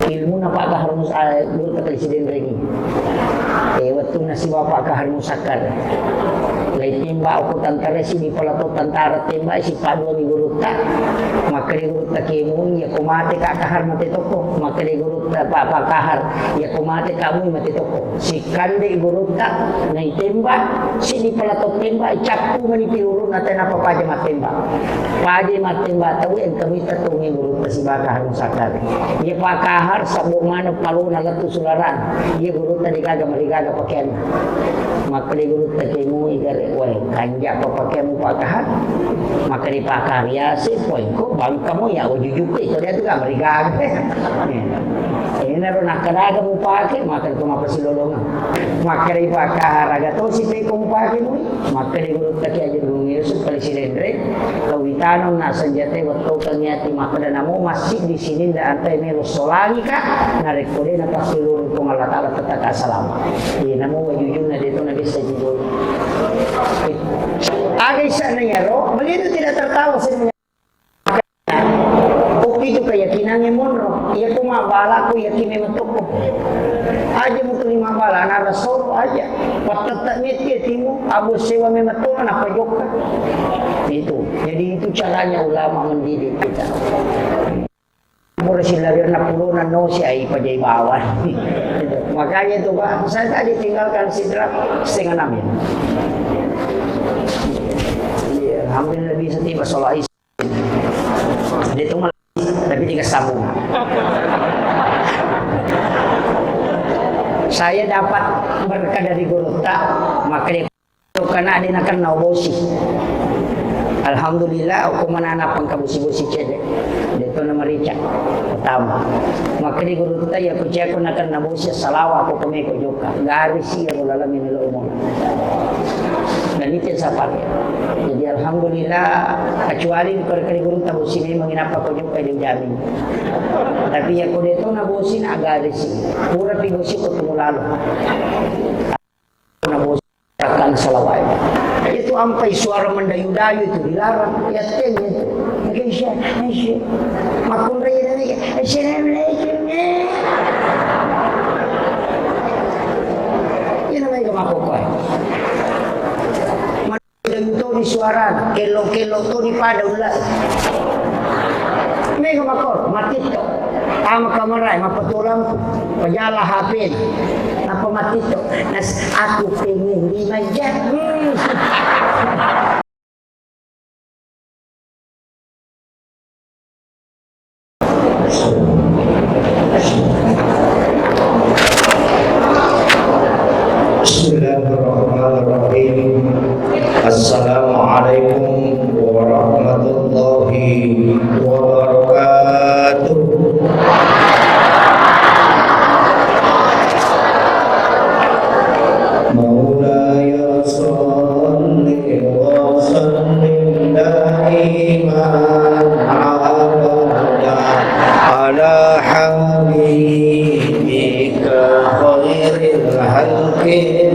ilmu na Pak Kahar dulu ke presiden lagi. Waktu nasi bapak Kahar Musakar. Lai tembak aku tantara sini pala tu tantara tembak si padu ni guru tak. Maka dia guru tak kemu ya kumate Kak Kahar mati toko. Maka dia guru tak Pak Kahar ya kumate kamu mati toko. Si kande guru tak nai tembak sini pala tu tembak capu mani pirurun naten apa paje mat tembak. Paje mat tembak tahu yang kami tatungi guru si Pak Kahar Musakar. Ya Pak Kahar sabuk mana palu nagatu sularan. Ya guru tadi kagak marigaga pakaian. Maka dia guru tak kemu igar wah kanjak apa pakai muka Kahar maka dipakai ya sih poin kok bang kamu ya ujuk itu dia tu kan mereka ini naruh nak kena kamu pakai maka itu apa sih lolongan maka dipakai harga tu si kamu pakai ni maka dia guru tak aja dulu Yesus presiden kawitanong na senjata waktu ternyata maka dan namu masih di sini dan antai melu solani kah narik kode na pasilur kung Allah Taala tetap asalamu ini namu wajujun na dito na bisa judul agay sana niya ro, begitu tidak tertawa sa mga bukti itu keyakinannya monro, iya kumabala ko yakin memang toko aja mo ito mabala, nara solo aja patatamit ya timu, abu sewa memang toko napajok ka itu, jadi itu caranya ulama mendidik kita mura sila rin na pulo na no siya ipajay bawan makanya itu Pak, saya tadi tinggalkan sidra setengah 6 ya hampir lebih setiap sholat isya dia itu malah tapi tiga sambung saya dapat berkah dari guru tak maka dia karena dia akan naubosi alhamdulillah aku menanap pangkabusi-busi cedek dia itu nama Richard pertama maka dia guru tak ya percaya aku akan naubosi salawa aku kemeko juga nggak harus sih aku dalam ini lo umum dan itu yang saya pakai. Jadi alhamdulillah kecuali perkara guru tabusin ini menginap aku juga dia jamin. Tapi ya kalau itu nabusin agak ada sih. Pura pibusi ketemu lalu. Nabusin akan selawai. Itu sampai suara mendayu-dayu itu dilarang. Ya ten itu. Malaysia. Makun raya ini. Assalamualaikum. Ini namanya kemakukuan. Itu di suara kelo-kelo tu di pada ulat. Mega makor mati tu. Tama kamarai mapatulang pajala hapin. Napa mati tu? Nas aku pengen 5 jam. Bismillahirrahmanirrahim. Assalamualaikum warahmatullahi wabarakatuh. Maulaya salli wa sallim daiman ala habibika khairil halqi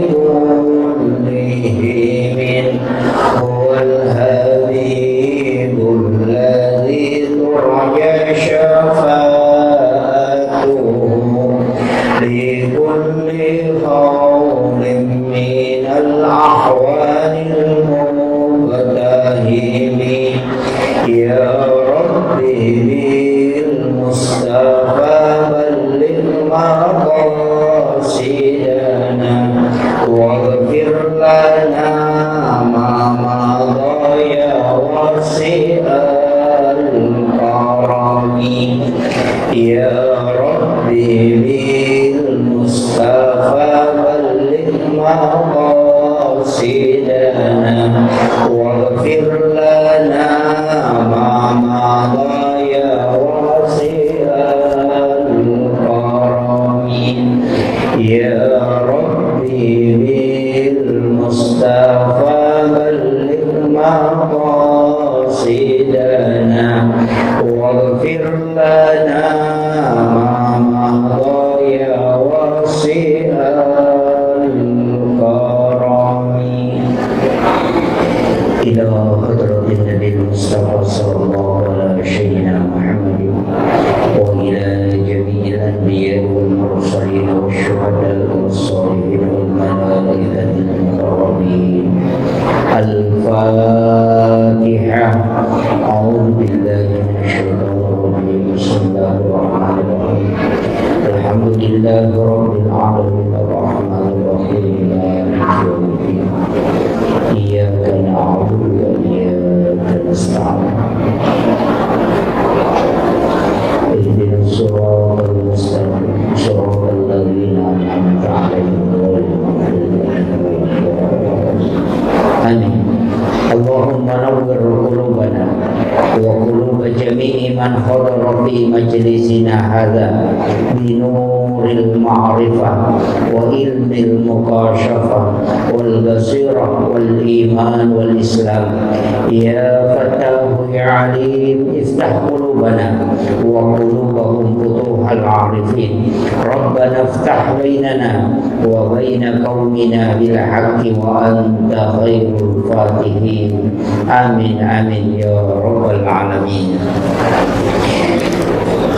Alhamdulillahi Rabbil Alamin Ar-Rahmanir Rahim Maliki Yawmiddin Iyyaka na'budu wa iyyaka nasta'in Ihdinas siratal mustaqim siratal ladzina an'amta 'alaihim ghairil maghdubi 'alaihim waladdallin Amin. Allahumma nawwir qulubana wa quluba jami'i man hadara fi majlisina hadza bi nuril ma'rifah wa ilmil mukashafah wal basirah wal iman wal islam ya fatahu ya alim iftah qulubana wa qulubahum futuhal arifin rabbana iftah bainana wa baina qaumina bil haqqi wa anta khairul fatihin amin amin ya rabbal alamin.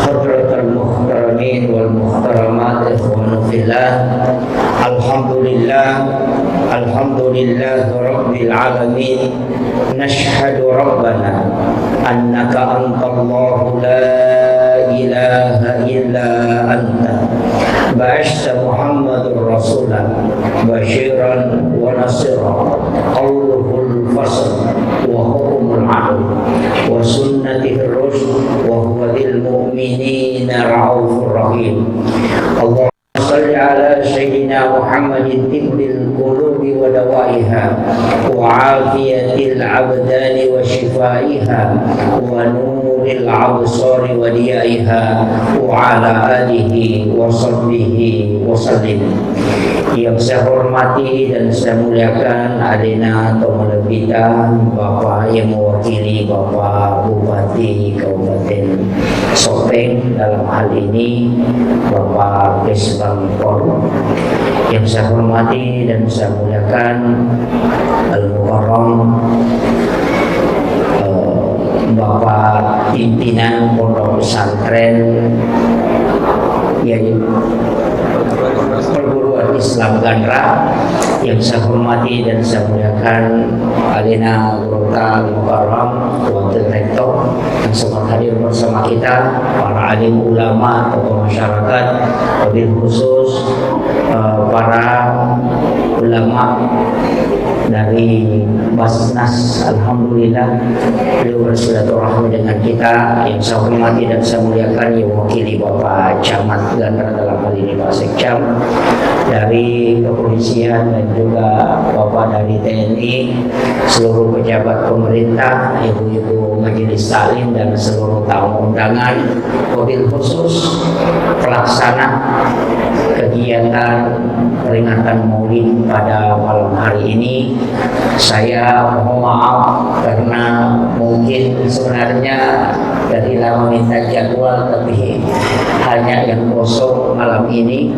Hadratul muhtaramin wal muhtaramat ikhwanu fillah, alhamdulillah rabbil alamin. Nashhadu rabbana annaka antallahu la ilaha illa anta ba'asta Muhammadur Rasulan basyiran wa nasira qawluhul fasl wa hukumul adl wa sunnatihir rusyd wa huwa lil mu'minina ra'ufur rahim. Allah salli ala sayyidina Muhammadin tibbil qulubi wa dawaiha wa afiyatil abdani wa shifaiha wa nuril absari wa diyaiha wa ala alihi wa sahbihi wa sallim. Yang saya hormati dan saya muliakan adina atau kita Bapak yang mewakili Bapak Bupati Kabupaten Sopeng, dalam hal ini Bapak Kesbangpol. Yang saya hormati dan saya muliakan Al-Mukarram Bapak pimpinan Pondok Pesantren yaitu Perguruan Islam Gandra. Yang saya hormati dan saya muliakan Alina Gurota Mukarram, Wakil Rektor yang sempat hadir bersama kita, para alim ulama, tokoh masyarakat, wabil khusus para ulama dari Basnas. Alhamdulillah beliau bersilaturahmi dengan kita. Yang saya hormati dan saya muliakan yang wakili Bapak Camat Gandra, dalam hal ini Pak Sekcam, dari kepolisian dan juga Bapak dari TNI, seluruh pejabat pemerintah, ibu-ibu majelis taklim dan seluruh tamu undangan, wabil khusus pelaksana kegiatan peringatan Maulid pada malam hari ini. Saya mohon maaf karena mungkin sebenarnya dari lama minta jadwal tapi hanya yang kosong malam ini.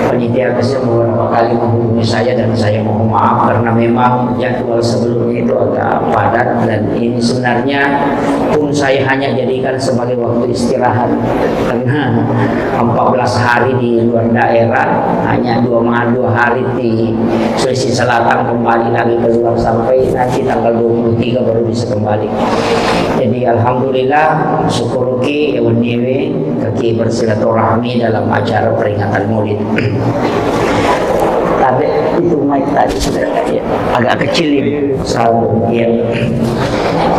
Panitia kesnya beberapa kali menghubungi saya dan saya mohon maaf karena memang jadwal sebelumnya itu agak padat, dan ini sebenarnya pun saya hanya jadikan sebagai waktu istirahat karena 14 hari di luar daerah, hanya 2 hari di Sulawesi Selatan, kembali lagi keluar sampai nanti tanggal 23 baru bisa kembali. Jadi alhamdulillah syukuruki ewan dewe kaki bersilaturahmi dalam acara peringatan Maulid. Tadi itu mic tadi sudah ya, agak kecil ini sound ya.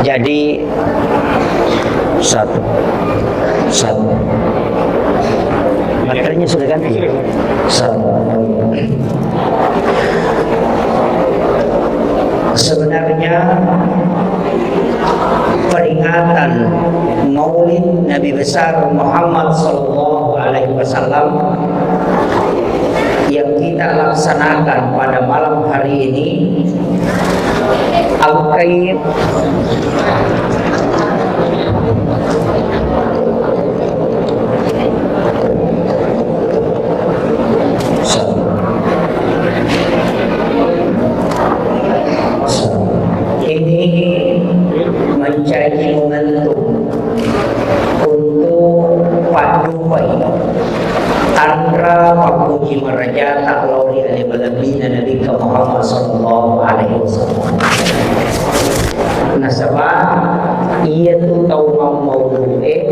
Jadi satu materinya sudah ganti. Sebenarnya peringatan Maulid Nabi besar Muhammad sallallahu alaihi wasallam yang kita laksanakan pada malam hari ini al-qaib ini mencari momentum untuk padupai antara papuji meraja taklauli alaihi balabina Nabi Muhammad sallallahu alaihi wasallam. Nasabah ia tu tahu mau maudu'e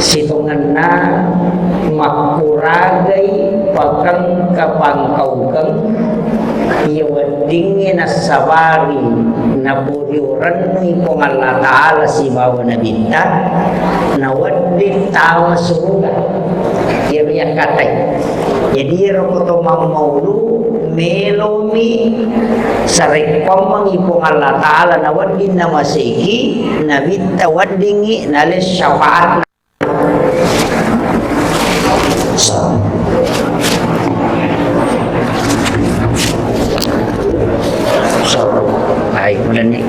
situngan na kapangkaukan iya wadingin nasabari na puriuran mo kung Allah Ta'ala si bawa na binta na wadin tawa suruga iya biyak katay jadi rokoto mamawlu melomi sarikpam mangipong Allah Ta'ala na wadin na masiki na binta wadingi na les syafaat baik menanik.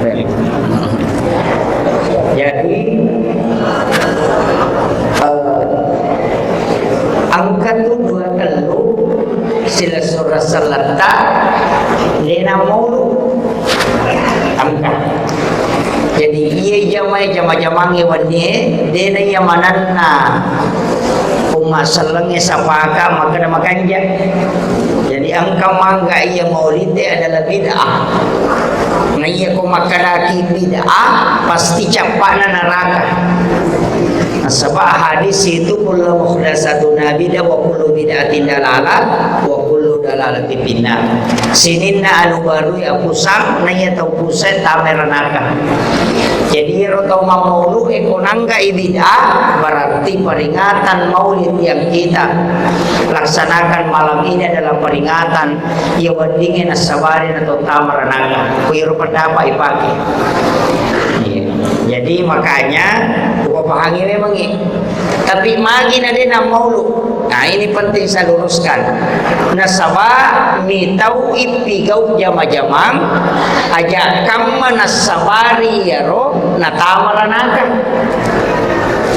Jadi angka tu dua kelu sila surah salata lena maulu angka. Jadi ia jamai wani dena yamananna umasalangnya sapaka makanja. Jadi angka mangga ia maulid adalah bid'ah. Nah iya ko makanaki bid'ah pasti capakna neraka. Nah, sebab hadis itu kullu muhdatsatun bid'ah wa kullu bid'atin dalalah wa kullu dalalatin finnar. Sininna anu baru ya pusang na iya tau pusat tame neraka. Jadi rotau maulu ekonangga bid'ah berarti peringatan maulid yang kita laksanakan malam ini adalah peringatan ya wadingin asabarin atau tamaranaka kuiru pendapat ipake. Jadi makanya gua pahami memang ini. Tapi magin ada nama maulu. Nah ini penting saya luruskan. Nasabah mitau ipigau jama-jamang aja kamma nasabari yaro natamaranaka.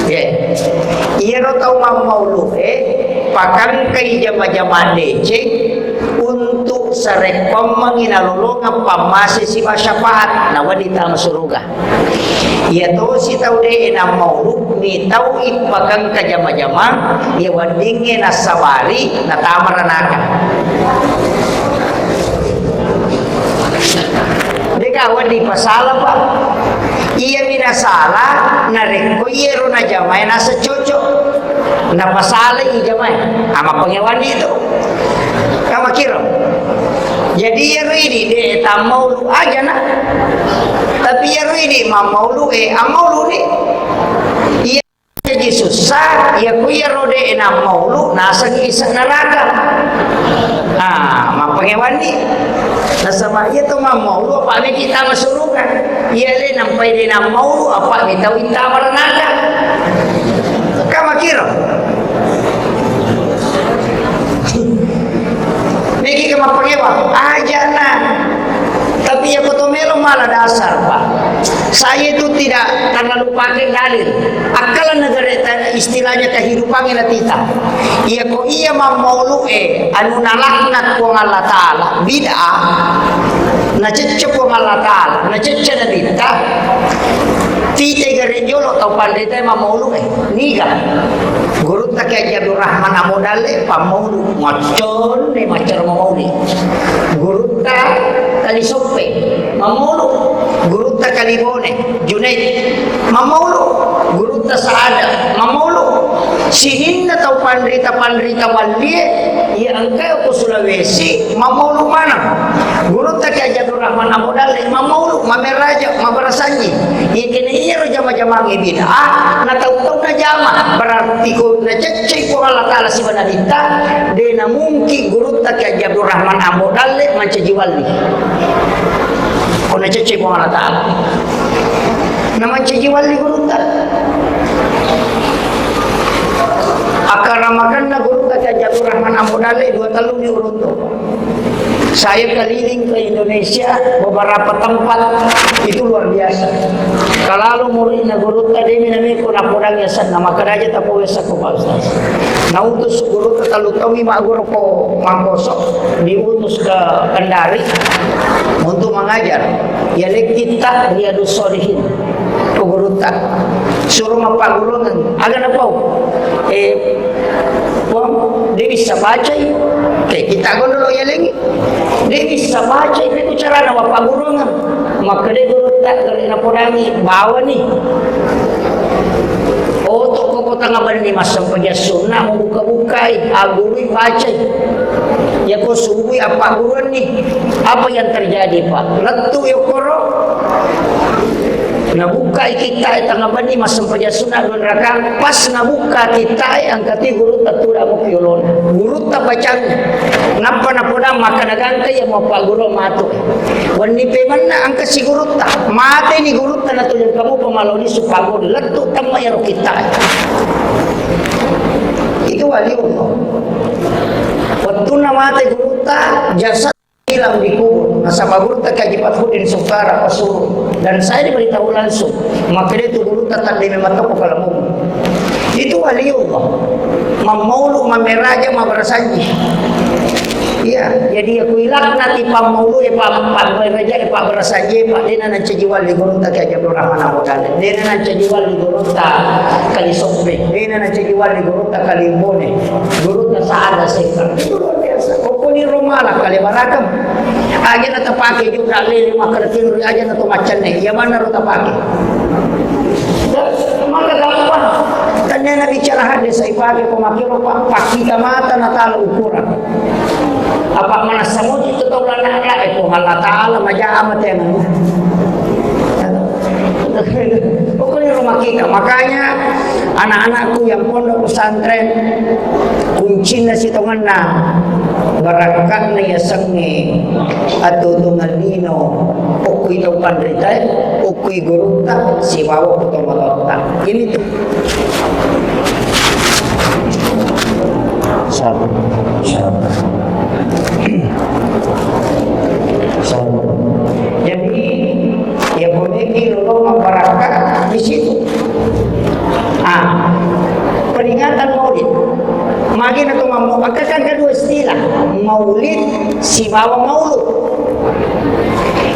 Ya, iya tau maulu pakan kai jama-jama decek untuk sarekpam manginalulungan pamasi si syafaat na wadita masuruga. Ia to si tau de na maulud ni tau ipakan ka jama-jama ia wadinge na sabari na tamaranaka. Deka wadi pasala pa. Ia minasala na reko iero na jamay nasa cocok na pasala i jamay ama pengewan itu kama kira. Jadi iero ini de ta maulu aja na. Tapi iero ini ma maulu amaulu ni. Ia jadi susah ia ku iero de na maulu nasa kisah neraka. Ah, ma pengewan ni. Nasama iya tu ma maulu apa ni kita masurukan. Ia le nampai di na maulu apa kita wita maranaka. Kama kira. Niki kama pengewa aja nah. Tapi ya kotomelo malah dasar Pak. Saya itu tidak terlalu pakai dalil. Akalan negara istilahnya kehidupan yang tita. Ia ko iya maulu anu nalaknat ko Allah Taala bid'ah. Na cecep ko Allah Taala, na cecep na bid'ah. Tita garejolo tau pandai teh maulu niga. Guru tak Abdul Rahman Amodale pamaulu macon ni macar mauli. Guru tak kali sope maulu. Guru tak kali bone Junaid maulu. Guru tak Saada maulu. Sininna tau pandrita walie ia angkai ko Sulawesi maulu mana. Guru tak Abdul Rahman Amodale maulu mameraja mabarasanji. Ia kena ia jama-jama bid'ah na tau-tau na jama berarti ko na cecek ko Allah Ta'ala si banadita de na mungkin guru tak Abdul Rahman Amodale mancajiwali ko na cecek ko Allah Ta'ala na mancajiwali guru tak akaramakan na guru tak Abdul Rahman Amodale 2 tahun di urunto. Saya keliling ke Indonesia beberapa tempat itu luar biasa. Kalau murid na guru tadi minami ko na podang yasan na makaraja tapo yasa ko Pak Ustaz. Na utus guru talu tawi mak guru ko Mangkosok diutus ke Kendari untuk mengajar. Ya lek kita Riyadus Shalihin. Ko guru tak suruh mapa guru agak apa? Dia bisa baca kita dulu ya lagi dia bisa baca itu cara nama Pak Guru maka dia guru tak dari napodangi bawa nih toko kota ngabar ni masa pagi sunnah mau buka-buka guru baca Ya ko subuhi apa buruan nih? Apa yang terjadi Pak? Letu ya koro. Nabuka kita tangga bani masam pajasuna don rakang pas nabuka kita ang kati guru tatura mo piolon guru ta bacang napa na poda maka naganta ya mo pa guru mato wani peman na ang kasi guru ta mate ni guru ta natulog kamu pamaloni supagod letu tama yaro kita itu wali Allah waktu na mate guru ta jasa hilang di kubur. Masa guru tak kajibat hudin sukara pasuruh dan saya diberitahu langsung maka dia itu guru tetap di memata kepalamu itu wali Allah mamaulu mameraja mabarasanji iya jadi aku hilang nanti pamaulu pameraja pabarasanji pak dia nanti jiwal di guru tak kajab rahman abodana dia nanti jiwal di guru tak kali sopre dia nanti jiwal di guru tak kali bone guru tak saada sekar itu luar biasa ni rumah lah kali barakam aja na tapake juga lili makartin aja na tumacan nih ya mana ro tapake maka gampang tanya na bicara hadis sa ipake kumakiro pa pakita mata na talo ukuran apa mana samud itu tahu lana itu Allah Ta'ala maja amat yang pokoknya rumah kita makanya anak-anakku yang pondok pesantren kuncinya si tonganna barakan na yasangi atau dengan nino ukui daw pandrita ukui guruta si bawa ko tumalota ini tuh sabar jadi ya boleh dilolong masyarakat di situ. Peringatan Maulid. Magi na tumamu akan kedua istilah Maulid si bawa maulud.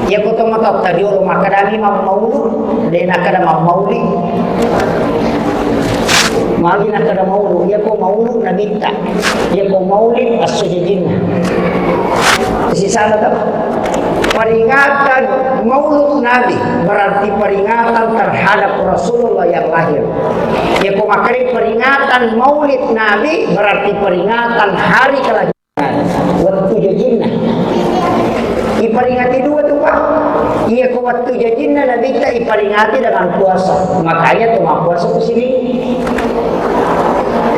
Ya ko tumatak tadi ulo makadami maulud dan akada maulid. Magi na kada maulud ya ko maulud na minta. Ya ko maulid as-sujudin. Si sana tak peringatan maulud Nabi berarti peringatan terhadap Rasulullah yang lahir. Ya kumakari peringatan maulid Nabi berarti peringatan hari kelahiran. Waktu jajinna. Iperingati dua tuh Pak. Iya ku waktu jajinna Nabi kita iperingati dengan puasa. Makanya tuh puasa ke sini.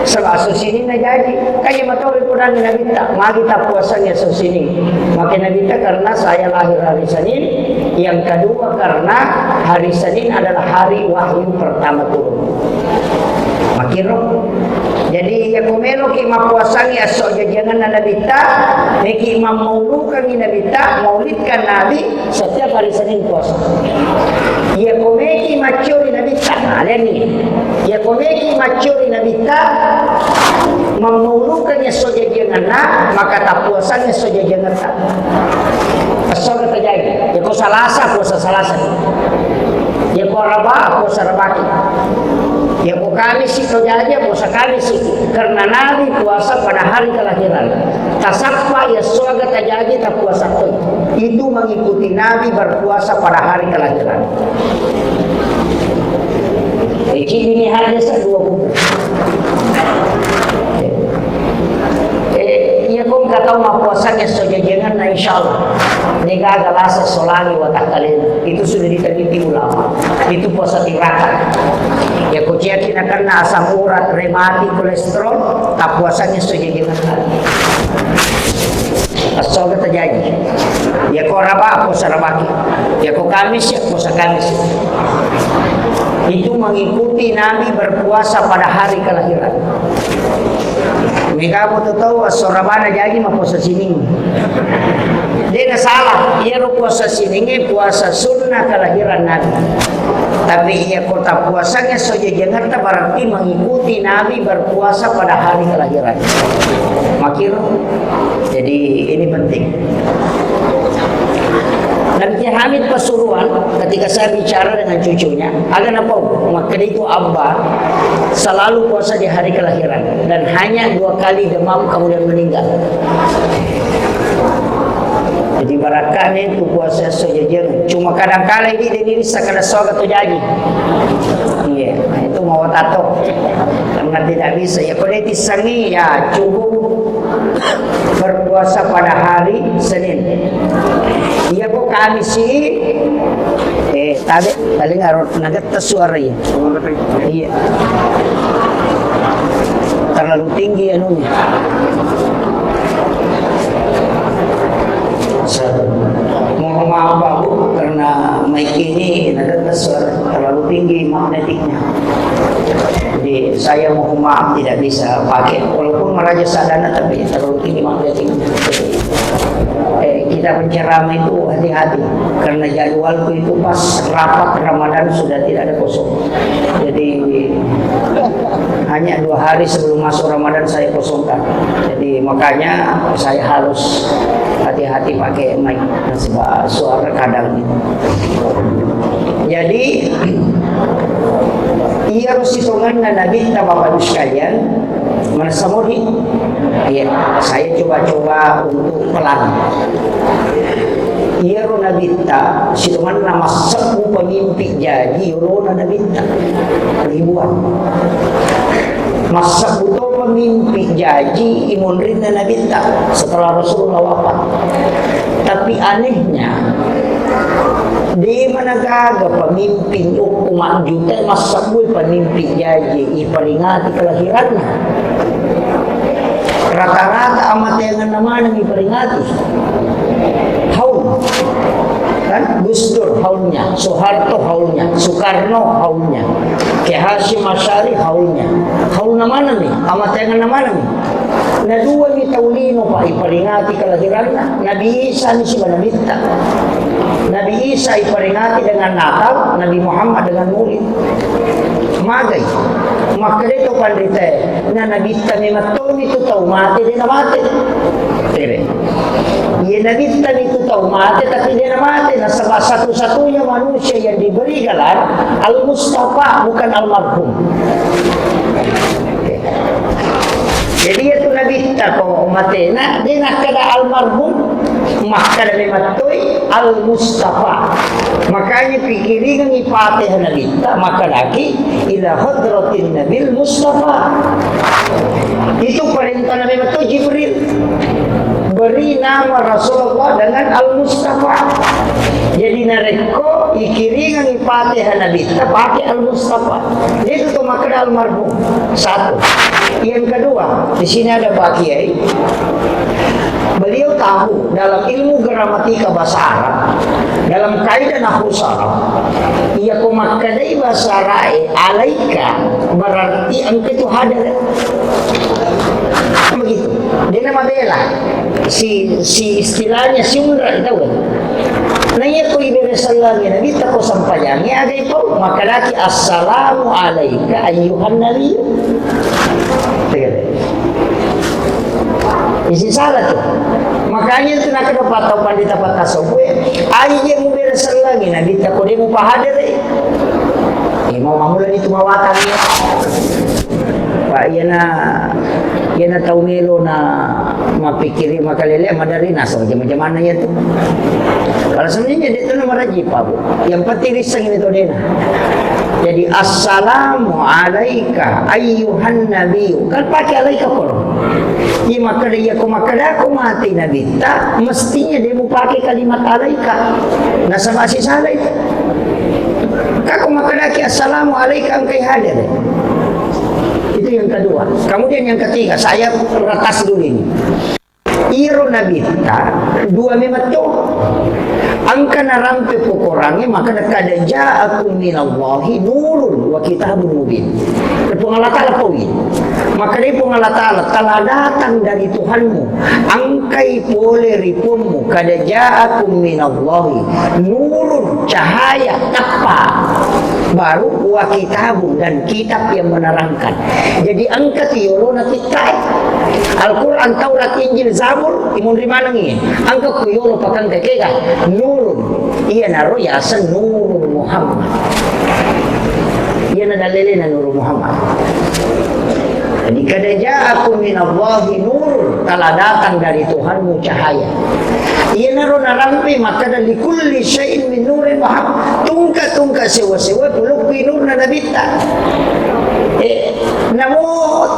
Selalu sini na jadi kaya matawid po namin nabita magi ta puasanya sa sini makin nabita karena saya lahir hari Senin yang kedua karena hari Senin adalah hari wahyu pertama turun makiro jadi ya kumelo ki mapuasangi aso jajangan na nabita ki mamulukan ni nabita maulidkan nabi setiap hari Senin puasa ya kumeki macuri nabita alian ni ya kumeki macuri nabita memulukannya soja jangan maka tak puasanya soja jangan tak asal terjadi ya ko salasa puasa salasa ya ko raba puasa rabaki ya ko kamis itu aja puasa kamis itu karena Nabi puasa pada hari kelahiran tasakwa ya soga terjadi tak puasa itu mengikuti Nabi berpuasa pada hari kelahiran ini hanya dua buku iya kong kataw mapuasanya sojajangan na insyaallah negagalasa solani watakalin itu sudah diteliti ulama itu puasa tirakat ya kuciya kinakan na asam urat remati kolesterol tak puasanya sojajangan asal terjadi ya ko raba puasa rabaki ya ko kamis ya puasa kamis itu mengikuti Nabi berpuasa pada hari kelahiran. Mereka mau tahu asorabana jadi mah puasa sini. Dia salah, ia puasa sini puasa sunnah kelahiran Nabi. Tapi ia kota puasanya saja jangan berarti mengikuti Nabi berpuasa pada hari kelahiran. Makir. Jadi ini penting. Nabi Hamid Pasuruan ketika saya bicara dengan cucunya, agak apa? Maka itu Abba selalu puasa di hari kelahiran dan hanya 2 kali demam kemudian meninggal. Jadi barakahnya itu puasa sejajar. Cuma kadang-kala ini diri sekadar soga tu jadi. Iya, itu mau tato karena tidak bisa. Ya kalau disangi ya cukup berpuasa pada hari Senin. Iya kok kami sih tadi ngarot naget suara ya. Iya. Terlalu tinggi anunya. Mohon maaf Pak Bu, karena mic ini naget suara terlalu tinggi magnetiknya. Jadi saya mohon maaf tidak bisa pakai, walaupun meraja sadana tapi terlalu tinggi magnetiknya. Kita penceramah itu hati-hati karena jadwalku itu pas rapat Ramadan sudah tidak ada kosong. Jadi hanya 2 hari sebelum masuk Ramadan saya kosongkan. Jadi makanya saya harus hati-hati pakai mic sebab suara kadang itu. Jadi ia harus hitungan dan Nabi Bapak Ibu sekalian Manasamudi. Ya, saya coba-coba untuk pelan. Ia rona bita, situngan nama sepu pemimpi jadi rona nabita ribuan. Masa butuh pemimpi jadi imun rinda nabita setelah Rasulullah wafat. Tapi anehnya di mana gaga pemimpin umat juta masa bui pemimpi jadi iperingati kelahirannya. Rata-rata amat yang nama iperingati haul kan Gus Dur haulnya, Soeharto haulnya, Soekarno haulnya, Kiai Hasyim Asy'ari haulnya. Haul mana nih? Amat yang mana nih? Na dua ni taulino pa iperingati kelahirannya. Nabi Isa ni si Banabita. Nabi Isa iperingati dengan Natal, Nabi Muhammad dengan Maulid. Magay. Maka dito pandita na nabita ni matoni tu tau mati dia na mati. Tere. Ia nabita ni tu tau mati tapi dia na mati. Na satu-satunya manusia yang diberi gelar Al-Mustafa bukan Al-Marhum. Jadi itu nabita ko mati na dia nak kada Al-Marhum maka dari matoi Al-Mustafa. Makanya pikirin ng ipatih na bita maka lagi ila hadratin Nabil Mustafa. Itu perintah Nabi itu Jibril beri nama Rasulullah dengan Al-Mustafa. Jadi nareko ikiring ang ipatih na bita pakai Al-Mustafa. Itu tuh maka almarhum. Satu. Yang kedua, di sini ada Pak Kiai. Beliau tahu dalam ilmu gramatika bahasa Arab, dalam kaidah nahwu saraf, ia kumakadai bahasa Arab alaika berarti engkau itu hadir. Begitu. Dia nama bela. Si istilahnya si unra tahu kan? Nanya ko ibere sallallahu nabi tako sampayangnya ada itu maka laki assalamu alaika ayyuhan nabiy. Isi salah tuh. Makanya itu nak dapat tahu pandita patasobu. Aye mu beres lagi nabi tako dia mu pahadir. Mau mamulan itu mawatan ya. Pak yana tahu nelo na mapikiri makalele madari naso macam mana ya tuh. Kalau sebenarnya dia itu nama rajib Pak Bu. Yang penting risang ini tuh dia. Jadi assalamu alaika ayyuhan nabiyyu kan pakai alaika kono. Iya maka dia aku mati nabi tak mestinya dia mau pakai kalimat alaika. Nah sama si salah itu. Aku makadaki assalamu alaika angkai hadir. Itu yang kedua. Kemudian yang ketiga saya ratas dulu ini. Iro nabi tak dua memang tuh. Angka narampe pokorangi maka kada ja'akum minallahi nurun wa kitabun mubin. Pengalata lapawin. Maka dia pengalata telah datang dari Tuhanmu. Angkai boleh ripummu kada ja'akum minallahi nurun cahaya tepat. Baru wa kitabun dan kitab yang menerangkan. Jadi angka tiyolo na kita. Al-Quran, Taurat, Injil, Zabur, imun rimana ngi. Angka kuyolo pakan kekega nurun. Iya naro yasan Nurul Muhammad. Iya nadalele na Nurul Muhammad. Jadi kada ja'akum minallahi nur telah datang dari Tuhanmu cahaya. Iya naro narampi maka dari kulli syai'in min nurin Muhammad. Tungka sewa-sewa puluk binur na nabita. Namo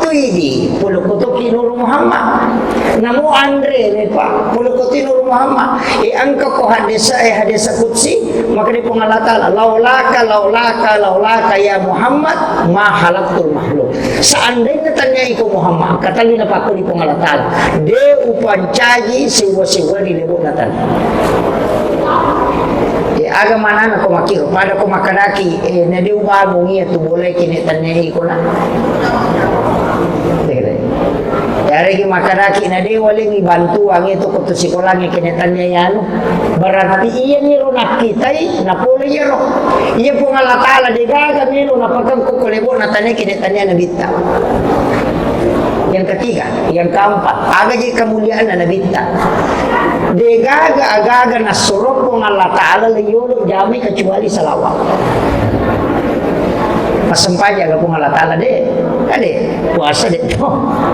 tu ini pulukutuki Nur Muhammad namo Andre ne pak pulukuti Nur Muhammad angka ko hadisa kutsi maka di pengalatan laulaka ya Muhammad ma halaktul makhluk seandainya tanya iku Muhammad kata lina pak di pengalatan de upancaji siwa di lebok natan agama nana ko makiro pada ko makadaki na di umago ngiya tu boleh kini tanya iku na Yari ki makadaki na di wali ni bantu ang ito kuto sikolangi kinetanya yano. Berarti iya niro nakitai na pula iya ro. Iya po nga latala di gaga niro na pagkang kukulebo na tanya kinetanya na bita. Yang ketiga, yang keempat, aga di kemuliaan na nabita. Di gaga aga na suruh po nga latala layolo jami kecuali salawat. Pasampanya agak pun Allah Ta'ala deh kade puasa deh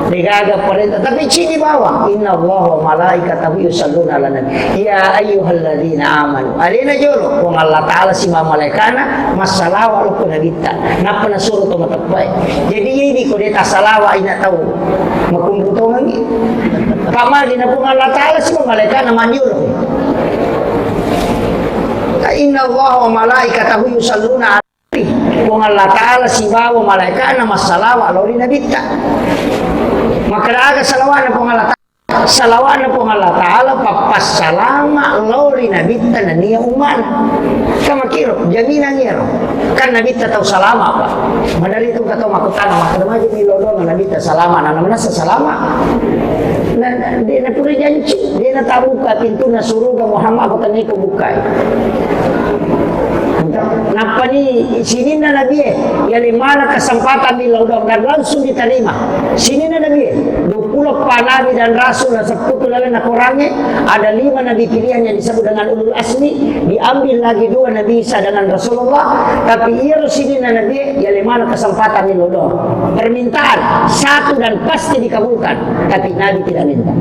digaga perintah tapi cini bawah inna Allah wa malaikatahu yusalluna ala nabi ya ayyuhalladzina amanu alina jolo pun Allah Ta'ala si malaikana masalawa lu pun nabita napa na suruh to matapai jadi ini ko deta salawa ina tahu makumbuto ngi pamagi na pun Allah Ta'ala si malaikana manjuro inna Allah wa malaikatahu yusalluna kung Allah Ta'ala sibawa malaikat na masalawa lauri na bita makaraga salawa na pong Allah Ta'ala salawa na pong Allah Ta'ala papasalama lauri na bita na niya uman kamakiro jaminan niya kan na bita tau salama pa madali itong kataw makutana makadamajin ni Lolo na bita salama na naman sa salama na di na puri janji di na tabuka pintu na suruga Muhammad ako tanay ko bukay Napa ni sini na nabi ya limana kesempatan di laudang dan langsung diterima sini na nabi 20 nabi dan rasul dan 10 lain kurangnya ada 5 nabi pilihan yang disebut dengan ulul asmi diambil lagi 2 nabi Isa dengan Rasulullah tapi ia sini na nabi ya limana kesempatan di laudang permintaan satu dan pasti dikabulkan tapi nabi tidak minta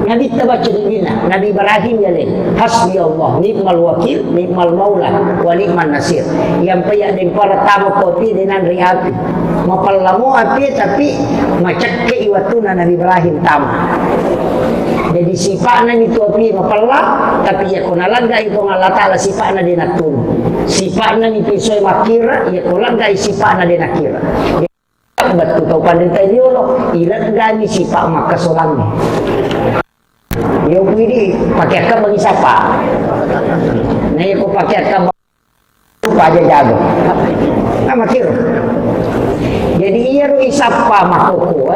nabi tabaca dina nabi Ibrahim ya hasbi Allah ni'mal wakil ni'mal maula wa ni'man nasir yang payak din para tamu kopi dengan riapi mapalamu api tapi macak ke iwatuna Nabi Ibrahim tamu jadi sifat itu api mapala tapi ya konalaga itu Allah Ta'ala sifat na dinatun sifat na nipisoy makira ya konalaga sifat na dinakira ba't kutaw pandintay diolo ilat gani sifat makasolangnya yung pwede pakai ka mengisapa na yung pakai ka aja jago nama kiro jadi iya ru isapa makoko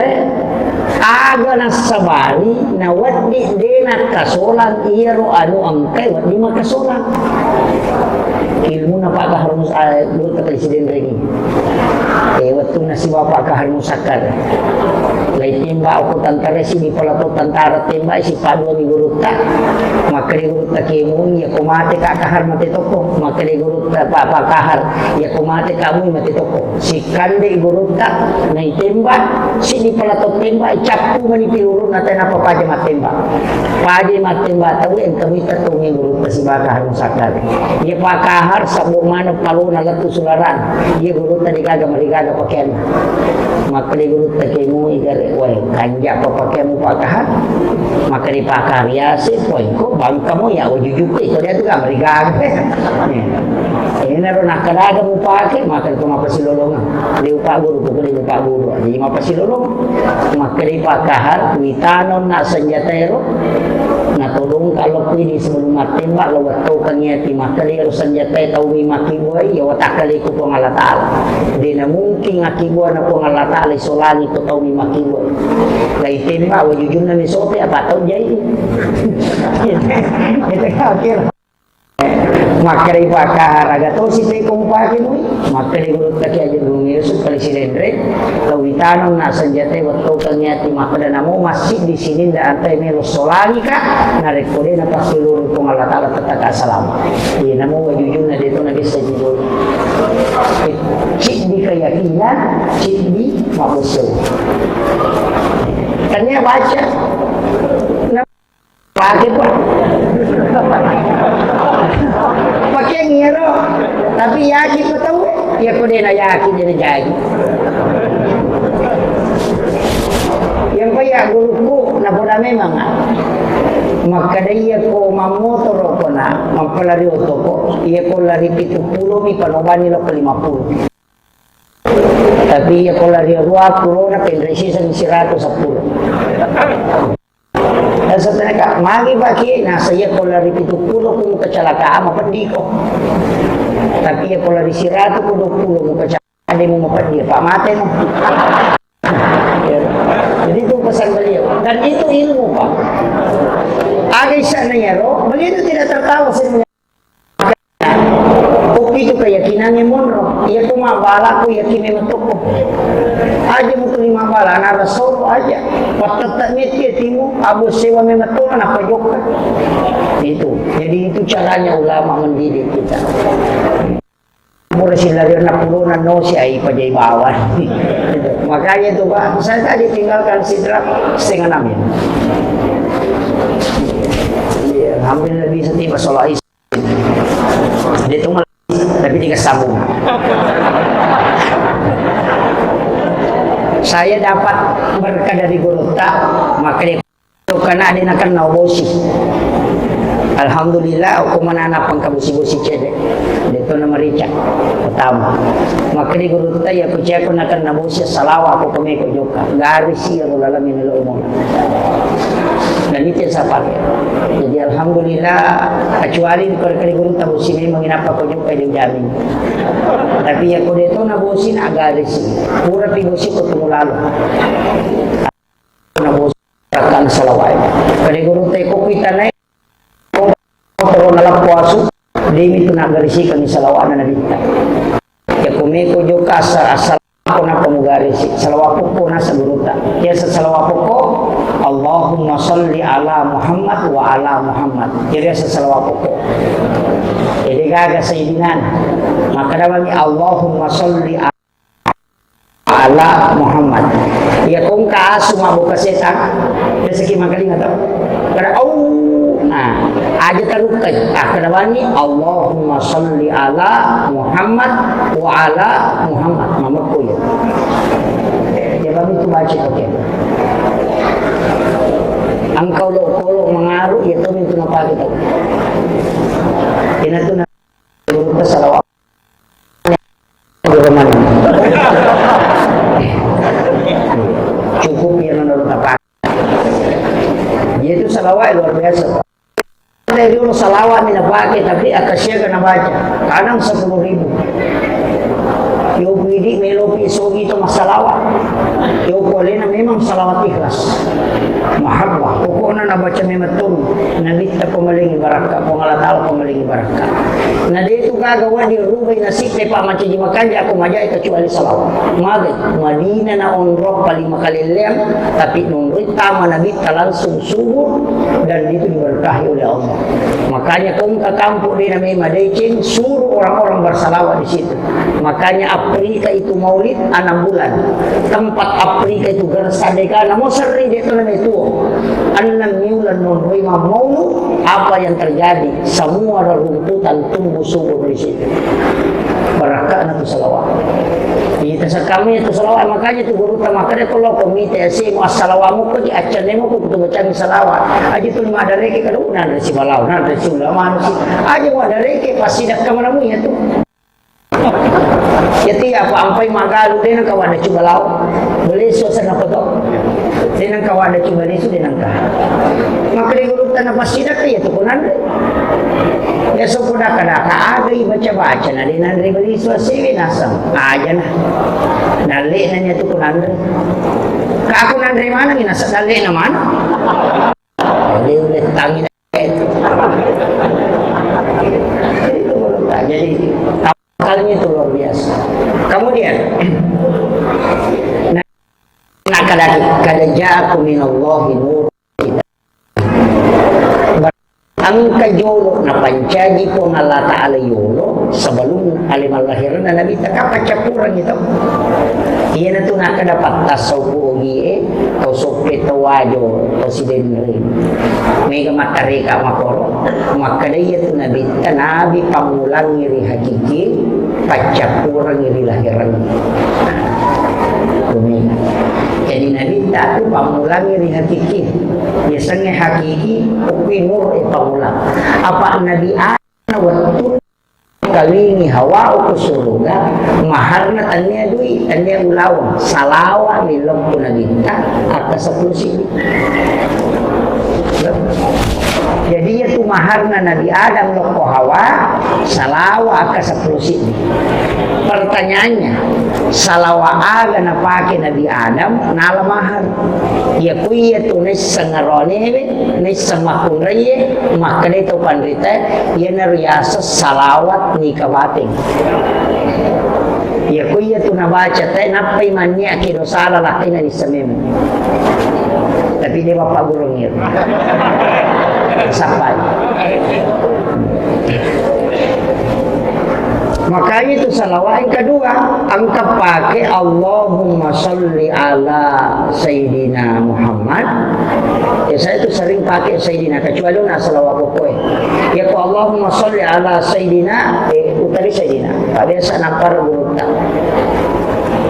aga nasabali na waddi dena kasolan iya ru anu angkay waddi makasolan ilmu na pagkaharmus dulu ka presiden lagi waktu na si bapak kaharmusakar lay timba ako tantara si di pala to tantara timba si padwa ni gurutta makari gurutta kemu ya kumate ka kahar mati toko makari gurutta papa kahar ya kumate kamu mati toko si kande gurutta na timba si di pala to timba chapu mani piluru na tena papaje matemba paje matemba tahu yang kami tatungi gurutta si bakahar musakar ya pakahar sabo mana palu na latu sularan ya gurutta digaga marigaga pakaian makari gurutta kemu igare wah kanja apa pakai mu pakahan maka dipakar ya sih poin kok bang kamu ya ujuk itu dia tuh gak merigag ini naruh nakalaga mu pakai maka itu mapasi lolongan di upah guru pukul di upah guru jadi mapasi lolong maka dipakar witanon na senjatero natulong kalau pwede sebelum matembak lo watau kanyati maka dia harus senjata tahu maki buai ya watakali ko po Allah Ta'ala di na mungkin akibuan na po Allah Ta'ala isolani ko tahu maki buai lay timba wajujun na ni sote apa tahu jai itu akhir maka dari pakar agak tahu si teh kumpaki mu maka dari guru taki aja dulu Yesus presiden re lawitanon na senjata waktu kanyati maka dan namu masih di sini ndak antai melo solani ka narik kode na pas seluruh pun Allah Ta'ala tetap assalam di namu wajujun na dito na bisa judul cik di keyakinan cik di mabusul tanya baca pakai pak pakai ngiro tapi yakin betul ya kau dia yakin dia jadi memang maka dia ko mamotor ko na mampalari oto ko iya ko lari 70 mi panobani lo ke 50 tapi iya ko lari 20 na penresisan 110 sa tanaka magi baki nasa iya ko lari 70 kung kecelakaan mapandi ko tapi iya ko lari 100 kung 20 kung kecelakaan di mo mapandi pamate mo. Jadi itu pesan beliau dan itu ilmu Pak. Agay sana yaro, beliau tidak tertawa sebenarnya. Kopi itu keyakinannya monro, ia tuh mabala ku yakin memang toko. Aja mutu 5 bala, nara solo aja. Patata meti timu, abu sewa memang toko apa jokka. Itu, jadi itu caranya ulama mendidik kita. Mura sila rin na puno na no si ay pajaybawan. Makanya itu Pak, saya tadi tinggalkan sidrap 5:30 ya. Hampir lebih setiap sholat isya. Dia tunggal tapi dia sambung. Saya dapat berkah dari guru tak, maka dia karena dia akan nawabosi. Alhamdulillah aku menanap pangkabusi-busi cedek. Itu nama Richard pertama. Maka di guru kita ya percaya aku nak nabusi salawa aku kemeko juga. Garis sih aku dalam ini lo umum. Dan itu yang saya pakai. Jadi alhamdulillah kecuali di guru tabusi ini menginap aku juga di jamin. Tapi ya aku itu nabusi agaris. Pura pibusi ko tumulalo. Nabusi akan salawai. Kali guru teko kita naik kalau dalam puasa dia itu nak garisi kami salawat na nabita. Ya kumeko jo kasar asal ko na pamugarisi salawat ko na sa guruta. Ya sa salawat ko Allahumma salli ala Muhammad wa ala Muhammad. Jadi sa salawat ko. Jadi gaga sayyidinan. Maka dalam Allahumma salli ala Muhammad. Ya kung kaasu mabuka setan. Ya saki magaling atau. Kada nah, aja terlukai. Kedawani Allahumma salli ala Muhammad wa ala Muhammad. Mamaku ya. Jawab itu baca oke. Engkau lo mengaruh ya tuh itu apa kita. Ini tuh nak salawat. Cukup ya menurut apa? Dia itu salawat luar biasa. Dari dulu salawat mina pakai tapi akasya kena baca kadang 10.000 yo bidi melopi sogi itu masalawat yo kolena memang salawat ikhlas mahabbah pokoknya na baca memang tun nabita pemalingi barakah pengalatala pemalingi barakah nah dia itu gagawa di rubay nasib ni pa maci makan aku majai kecuali salawat magay Madina na onrok paling makalilem tapi nung tama nabita langsung subur dan itu diberkahi oleh Allah. Makanya kung kakampo din na may madaycin, suruh orang-orang bersalawat di situ. Makanya Afrika itu maulid 6 bulan. Tempat Afrika itu gersadeka na mo seri dito na may tuo. 6 bulan non rima maulu apa yang terjadi? Semua reruntutan tumbuh subur di situ. Barakah na itu salawat. Kita sa kami itu salawat makanya itu guru tamakanya kalau komite asi mo salawamu ko di acane mo ko baca salawat. Aji tu lima ada reke kada unan si balau nan si ulama si. Aji mo ada reke pasti dak kamana mo ya tu. Jadi apa ampai magalu din ang kawan na balau. Boleh suasana ko to. Din ang kawan na bali su din ang ka. Makri guru tan pasti dak ya tu kunan. Ya sempurna kada kaagay baca-baca na din ang bali su siwi nasam. Aja na. Dali na niya tu kunan. Ka ako nan mana ni nasa dali naman. Jadi udah tangi itu. Jadi kalinya itu luar biasa. Kemudian, nah kada ja'akum minallahi nur. Ang kajolo na pancaji po ng Allah Ta'ala yolo sebelum alimah lahiran na nabi takapacapuran ito. Iyan na ito nakadapat tasaw po ugi kau sope tawajo presiden rin. May gamatari ka makoro. Makadaya ito nabi tanabi pamulang ngiri hakiki pacapuran ngiri lahiran. Jadi nabi tak pamulangi ri hakiki. Biasanya hakiki upi nur pamulang. Apa Nabi Adam waktu kawini Hawa uku surga maharna tanya duit tanya ulawang salawa nilong punagita aka 10 sibi. Jadi itu maharna Nabi Adam loko Hawa salawa aka 10 sibi. Pertanyaannya, salawa aga na pake Nabi Adam nala mahar. Ya kuya tu nes sangarone nes samakunraye makane to pandrita ya nariyasa salawat ni kabating. Ya kuya tu nabaca tay napay manya kinusala laki na ni samim. Tapi dia bapak gurungir. Sampai. Makanya itu salawat yang kedua, angka pakai Allahumma sholli ala Sayyidina Muhammad. Ya saya itu sering pakai Sayyidina, kecuali na salawat pokoknya. Ya ku Allahumma sholli ala Sayyidina, utari Sayyidina. Biasa nampar buruta.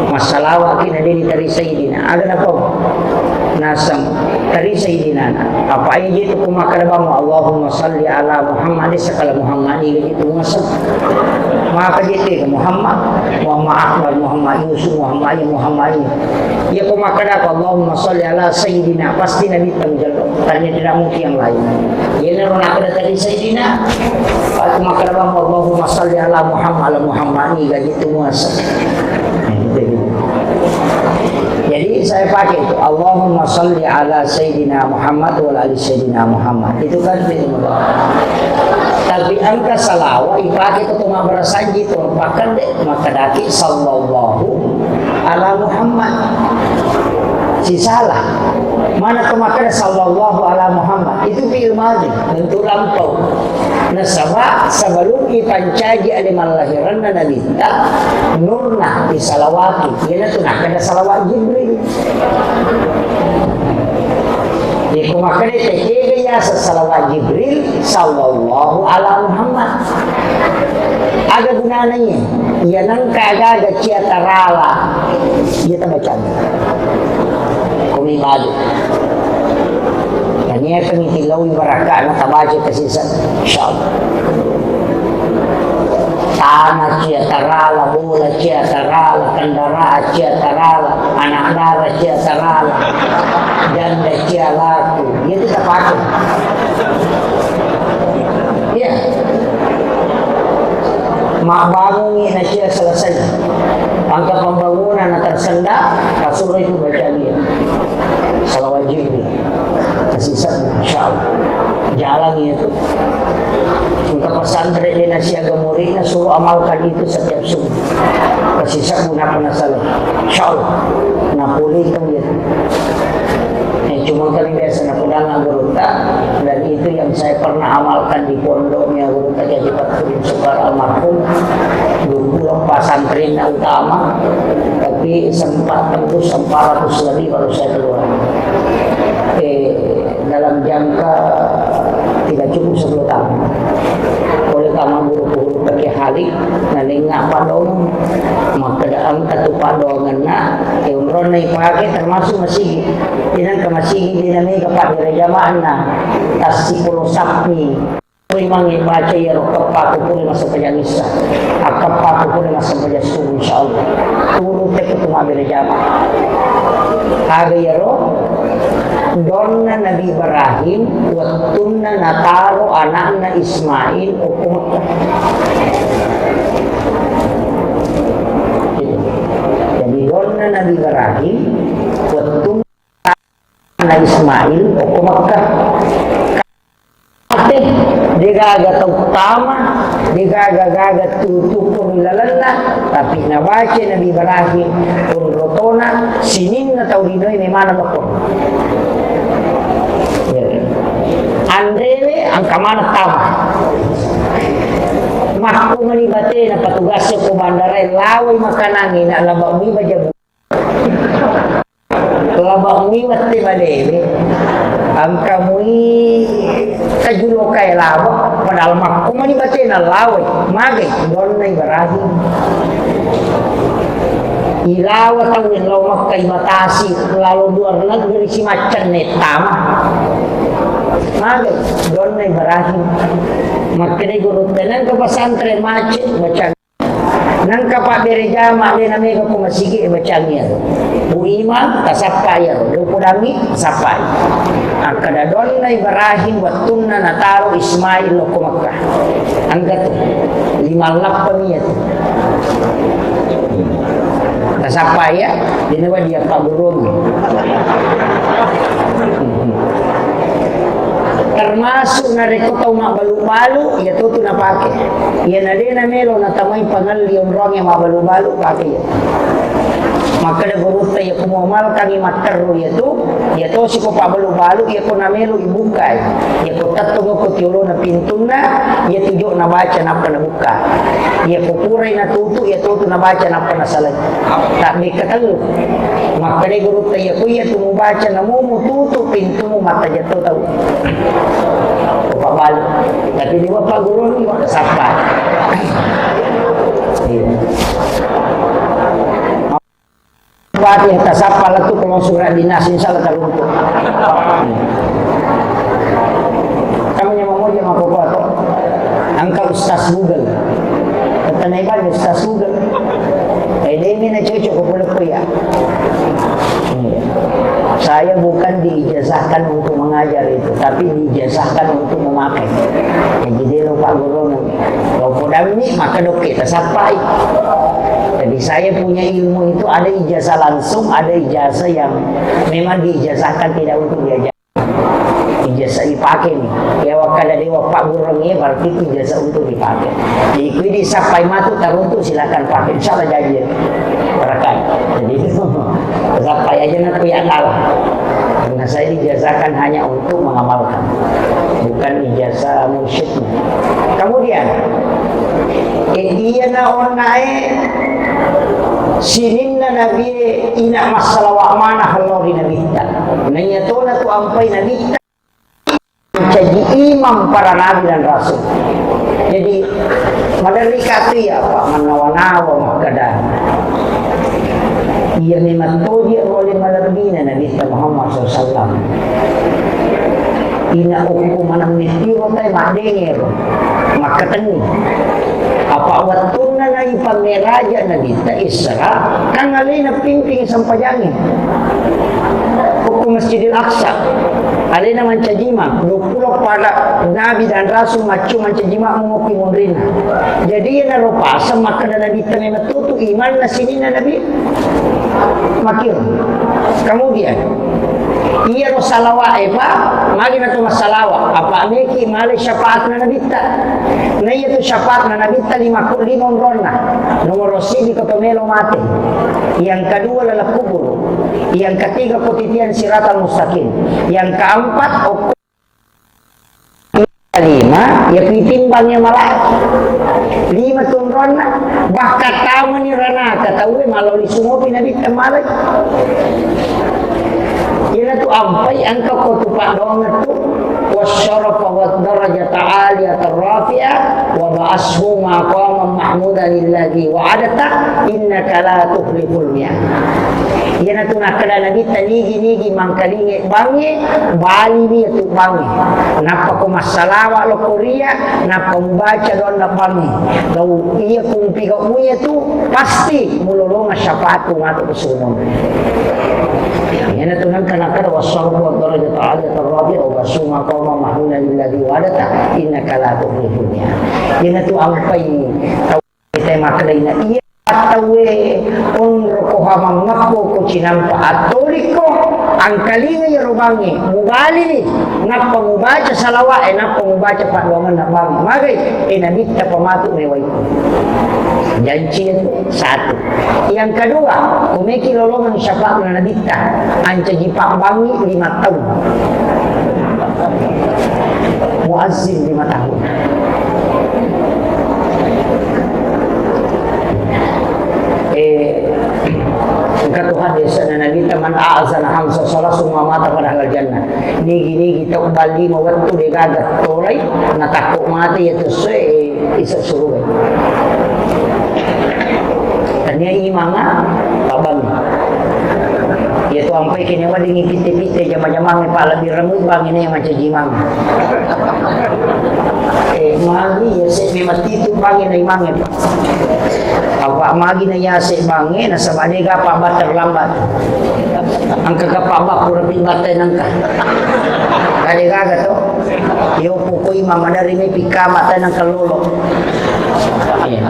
Masalah kina diri dari Sayyidina. Ada apa? Nasam dari Sayyidina. Apa aja itu kumakan Allahumma sholli ala Muhammad sekala Muhammad ini itu ngasam. Maka gitu Muhammad Akbar, Muhammad Yusuf, Muhammad ya kumakan apa Allahumma sholli ala Sayyidina, pasti Nabi tanggal tanya tidak mungkin yang lain. Ya nak ada tadi Sayyidina, kumakan apa Allahumma sholli ala Muhammad ini gitu ngasam. Jadi saya pakai itu Allahumma sholli ala Sayyidina Muhammad wa ala Sayyidina Muhammad. Itu kan firman. Tapi angka salawat ipakai itu cuma berasaji itu bahkan deh maka daki sallallahu ala Muhammad. Si salah. Mana kemakan sallallahu ala Muhammad itu fi'il madhi bentuk lampau. Nasaba sebelum ipancaji aliman lahiranna nabita nurna di salawati. Ia tu nak kena salawat Jibril. Di kumakan itu ya salawat Jibril sallallahu ala Muhammad. Ada gunanya. Ia nangka ada ciata rala. Ia tak baca. Kumi madu. Dan ia pengitilaw yung baraka na tabaji kasisan. Insyaallah. Tanah ciata rala, bola ciata rala, kendaraan ciata rala, anak dara ciata rala, janda ciata laku. Ia tidak pakai. Ya. Mak bangun na siya selesai. Angka pembangunan na tersendak, Rasulullah itu baca dia. Salawat Jibril. Kasih insyaallah. Jalan itu. Untuk pesantren di nasiaga muridnya suruh amalkan itu setiap subuh. Kasih gunakan salat. Insyaallah. Napoli itu dia. Cuma kali biasa nak pegang Guruta dan itu yang saya pernah amalkan di pondoknya Guruta Haji Fathuddin Soekar almarhum dulu pesantren utama, tapi sempat tembus 400 lebih baru saya keluar. Dalam jangka tidak cukup 10 tahun. Oleh karena guru-guru pakai hari nalingak padong maka daang katu padongan na umron na ipake termasuk masih dinan ka masih dinamay kapat jamaah na tas 10 sapni memang ibaca ya rokapaku pun masa pajangisa akapaku pun masa pajasu insyaallah turut ke tuma jamaah aga ya donna Nabi Ibrahim wattunna nataro anakna Ismail hukum jadi donna Nabi Ibrahim wattunna anakna Ismail hukum Makkah digaga utama digaga tutup milalala tapi nabaca Nabi Ibrahim urutona sinin na taurinoy may mana bakon Andre ang kamana tama makku manibate na patugasnya ko bandaray laway makanangin na labaw mi bajabu labaw mi mati balebe ang kamui kajulo kay labaw padahal makku manibate na laway magay doon na Ibrahim Ilawa tawin law makkay batasi lalu luar negeri si macan netama. Magay, doon na Ibrahim. Magkinigurot na nang kapasantren macet macam. Nang kapaberejama din na mega kumasigi macam yan. Buima kasapay yan. Lupudangi kasapay. Ang kadadon na Ibrahim watun na nataro Ismail o kumakka. Ang gato. Limalak pa niya ito. Kasapay yan. Dinawa dia pagurong. Termasuk na rekota mabalu-balu, ya tutu na pake. Ya na din na melo na tamay pangal yung rong yang mabalu-balu pake ya. Maka da guruta ya kumomal kami materro ya to si ko pabalu-balu ya ko na melo ibukay. Ya ko tatong ko tiulo na pintuna, ya tujo na baca na panabuka. Ya ko puray na tutu, ya tutu na baca na panasalag. Tak may kakalo. Maka da guruta ya ko ya tumubaca na mo tutu pintu mo mata jatuh tahu. Pabalo. Tapi di bawah guru ni sampai. Buat yang tak sapa lah tu kalau surat dinas insyaallah tak luntur. Kamu yang mau je apa apa? Angka Ustaz Google. Kata naikan Ustaz Google. Ini na cocok ko pula ko ya. Saya bukan diijazahkan untuk mengajar itu, tapi diijazahkan untuk memakai. Jadi lupa guru kalau podam ini maka dok kita sampai. Jadi saya punya ilmu itu ada ijazah langsung, ada ijazah yang memang diijazahkan tidak untuk diajar. Ijazah dipakai nih. Ya wakala dewa pak gurungnya berarti ijazah untuk dipakai. Jadi kui sampai matu taruntu silakan pakai. Insyaallah jadi berakan. Jadi itu sampai aja nak yang kalah. Karena saya dijazahkan hanya untuk mengamalkan, bukan ijazah mursyidnya. Kemudian dia na onae sinin na nabi ina masalah wa mana halori nabi ta. Nanya to na tu ampai nabi ta. Jadi imam para nabi dan rasul. Jadi madarika tu ya Pak manawa-nawa makadaan. Ia memang dia oleh malabina Nabi Muhammad SAW. Ina hukum manang nitiro tayo madengero. Makatani. Apa watuna na ipameraja na dita Isra kang alay na pimping isang pajangin. Hukum Masjidil Aqsa. Alay na mancajima. 20 pada Nabi dan Rasul macu mancajima mengopi mundrina. Jadi na ropasa maka na dita may matuto iman na sini na Nabi. Makir. Kemudian iya ro salawa Pak, magi na to masalawa. Apa meki mali syafaat na nabita. Na iya to syafaat na nabita 5 ronna. Nomor sini ko melo mate. Yang kedua adalah kubur. Yang ketiga potitian siratal mustaqim. Yang keempat lima ya pitimbangnya malaikat. 5 tunrona bahkan tahu ni rana katawe malau di semua pinabi temalai. Ina tu ampai angka ko tu padonga tu wasyarafa wa darajata aliyata rafi'a wa ba'ashu maqaman mahmudan lillahi wa adata innaka la tukhliful mi'ad. Ina tu nakala nabi tanigi mangkalinge bangi bali dia tu bangi. Napa ko masalawa lo Korea napa membaca doa na bangi. Dau iya kung piga uya tu pasti mulolong syafaat ko ngato kusunon. Ina tu nang kanakar wasyarafa wa darajata aliyata rafi'a wa ba'ashu maqaman mahmudan lillahi wa adata innaka la tukhliful mi'ad. Ina tu ampai kita makalay na iya tawe unro ko hamang ngappo ko cinampa atoliko ang kalinga yarubangi mugali ni ngappa mubaca salawa ngappa mubaca padongan na bangi magay nabita pamatu meway janji itu satu. Yang kedua kumeki lolongan syafaat na nabita anca jipak bangi 5 tahun muazzin 5 tahun. Kata hadis na nabita man a'azana hamsa salah semua mata pada halal jannah. Nigi tak bali mawattu de gagat toray natakok mati itu isa suruh. Tanya imanga Itu ampai kini wadi ngipite-pite jama-jama pak lebih rambut bang ini yang macam jimang. Magi ya se memati itu bang ini mangi pak. Awak magi na ya se bangi na sama ni gapa ba terlambat. Angka gapa ba pura pinbatay nangka. Kali gaga to. Yo pukui mama dari me pika mata nang kalolo. Ya.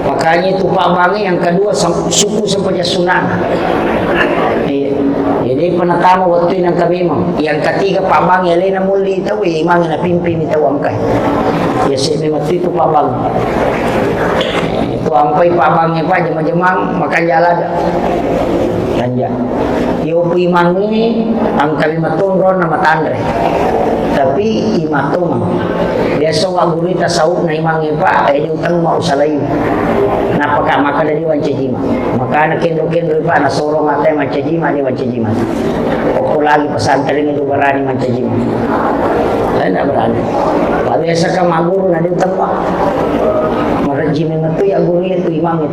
Makanya itu Pak Bangi yang kedua suku sampai Sunan. Jadi penetamu waktu yang kami memang. Yang ketiga Pak Bangi Elena Muli itu imang na pimpin itu angkai. Ya sih memang itu Pak Bangi. Itu ampai Pak Bangi Pak jema-jemang makan jalan. Tanja. Yo pu imang ini angkali matungron nama tandre. Tapi imatum dia sewa gurita sauk na imang ipa ay utang mau salayu napaka maka dari wancajima maka na kendo-kendo ipa na sorong atay wancajima di wancajima o lagi pesantren itu berani wancajima saya tidak berani biasa ka maguru na di utang pa marajimin na to ya guru itu imang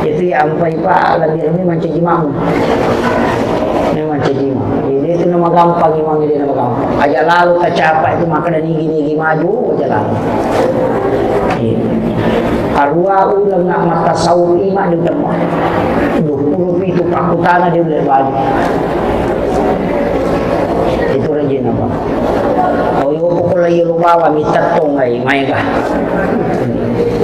itu ya ampai pa lagi ini wancajima memang cejima. Jadi itu nama gampang memang ini nama gampang. Aja lalu tercapai itu maka dan gini maju aja lalu. Arwah ulang nak mata saud imak di tempat. 20 itu pakutana dia boleh balik. Itu rajin apa? Oh yo pukul lagi lumawa mitat tongai maika.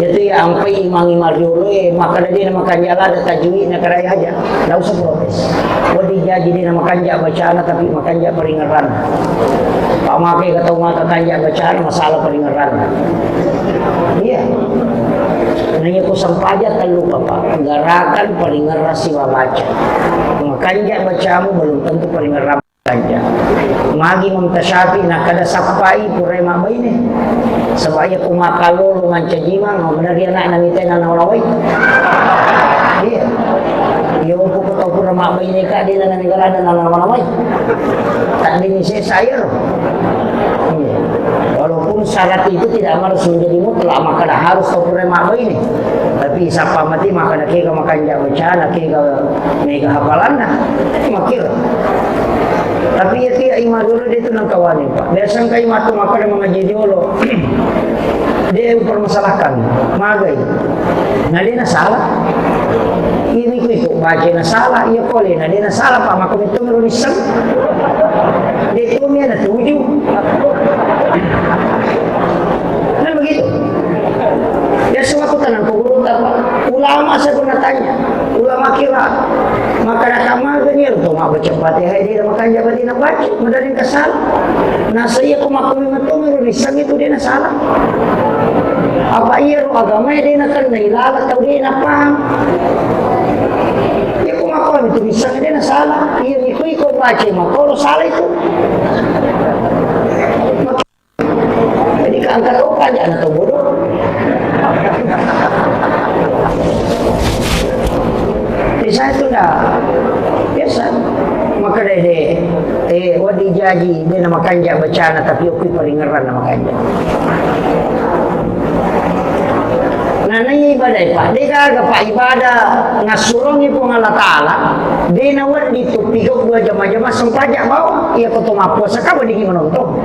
Jadi ampai imang-imang dulu maka dia nama kanja lah ada tajwid nak keraya aja. Tak usah protes. Wadi jadi dia nama kanja bacaan tapi makanja peringaran. Pak makai kata mata kanja bacaan masalah peringaran. Iya. Nanya ko sampaja telu Pak. Garakan peringaran siwa baca. Makanja bacamu belum tentu peringaran kanja. Magi memtasyafi nak kada sapai purai mabay ni. Sebaya kumakalo lungan cajima benar dia nak namitai na nawaway. Iya. Iyo po ko tau pura mabay ni ka di na nanigala na nawaway. Tak din siya sayur. Iya. Walaupun syarat itu tidak harus menjadi mutlak maka harus tau pura mabay ni. Tapi siapa mati maka nak kega makan jak baca nak kega mega hafalan na. Makir. Tapi ya tidak imah dulu dia itu nang kawan Pak. Biasa kau imah tu maka dia mengaji dulu. Dia mempermasalahkan magai. Nah dia nak salah. Ini ku itu baca nak salah. Ia boleh. Nah dia nak salah Pak. Maka itu merunisang. Dia itu dia nak tuju. Nah begitu. Dia suatu tenang kubur Pak. Ulama saya pernah tanya. Ulama kira. Maka datang maganya itu mak baca Fatihah dia makan jabat dia nak baca madarin kesal. Nah saya kumaku mengetung risang itu dia nak salah. Apa iya ru agama dia nak kena ilalat atau dia nak paham. Ya kumaku itu risang dia nak salah. Iya ikut baca mak kalau salah itu. Jadi keangkat opan jangan atau bodoh. Saya itu dah biasa maka dia wadi jaji dia nama kanja bacana tapi okey peringaran nama kanja. Nah nanya ibadah Pak, dia kagak Pak ibadah ngasurongi pun Allah Ta'ala dia nawar di tupi kau 2 jam-jam sempajak bawa ia kau toma puasa kau dingin menonton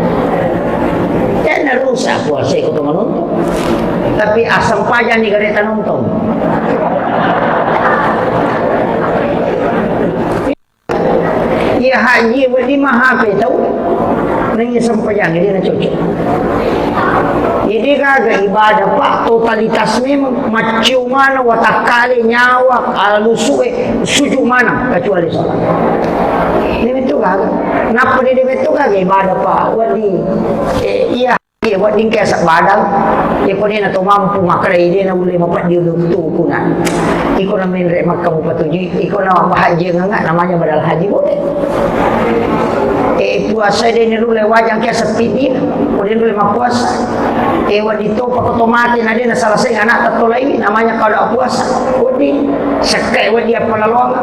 jangan rusak puasa kau toma menonton tapi asam pajak ni gareta nonton. Ia haji wadi mahape tahu nanya sampaian dia nak cocok. Jadi kagak ibadah Pak totalitas memang macam mana watakali nyawa alusue sujud mana kecuali salat. Ini itu kagak. Kenapa dia itu kagak ibadah Pak wadi iya wadi kesak badan. Ia pun dia nak mampu makai dia nak boleh mapat dia tu kuna. Iko na main rek makam patuji, iko na bahagia ngak namanya badal haji boleh. Puasa dia ni dulu wajang kia sepi dia, kemudian boleh puasa. Ewan itu pakotomati na din na salasing anak tatulay namanya kalau puasa. Udi sakay ewan dia palalong.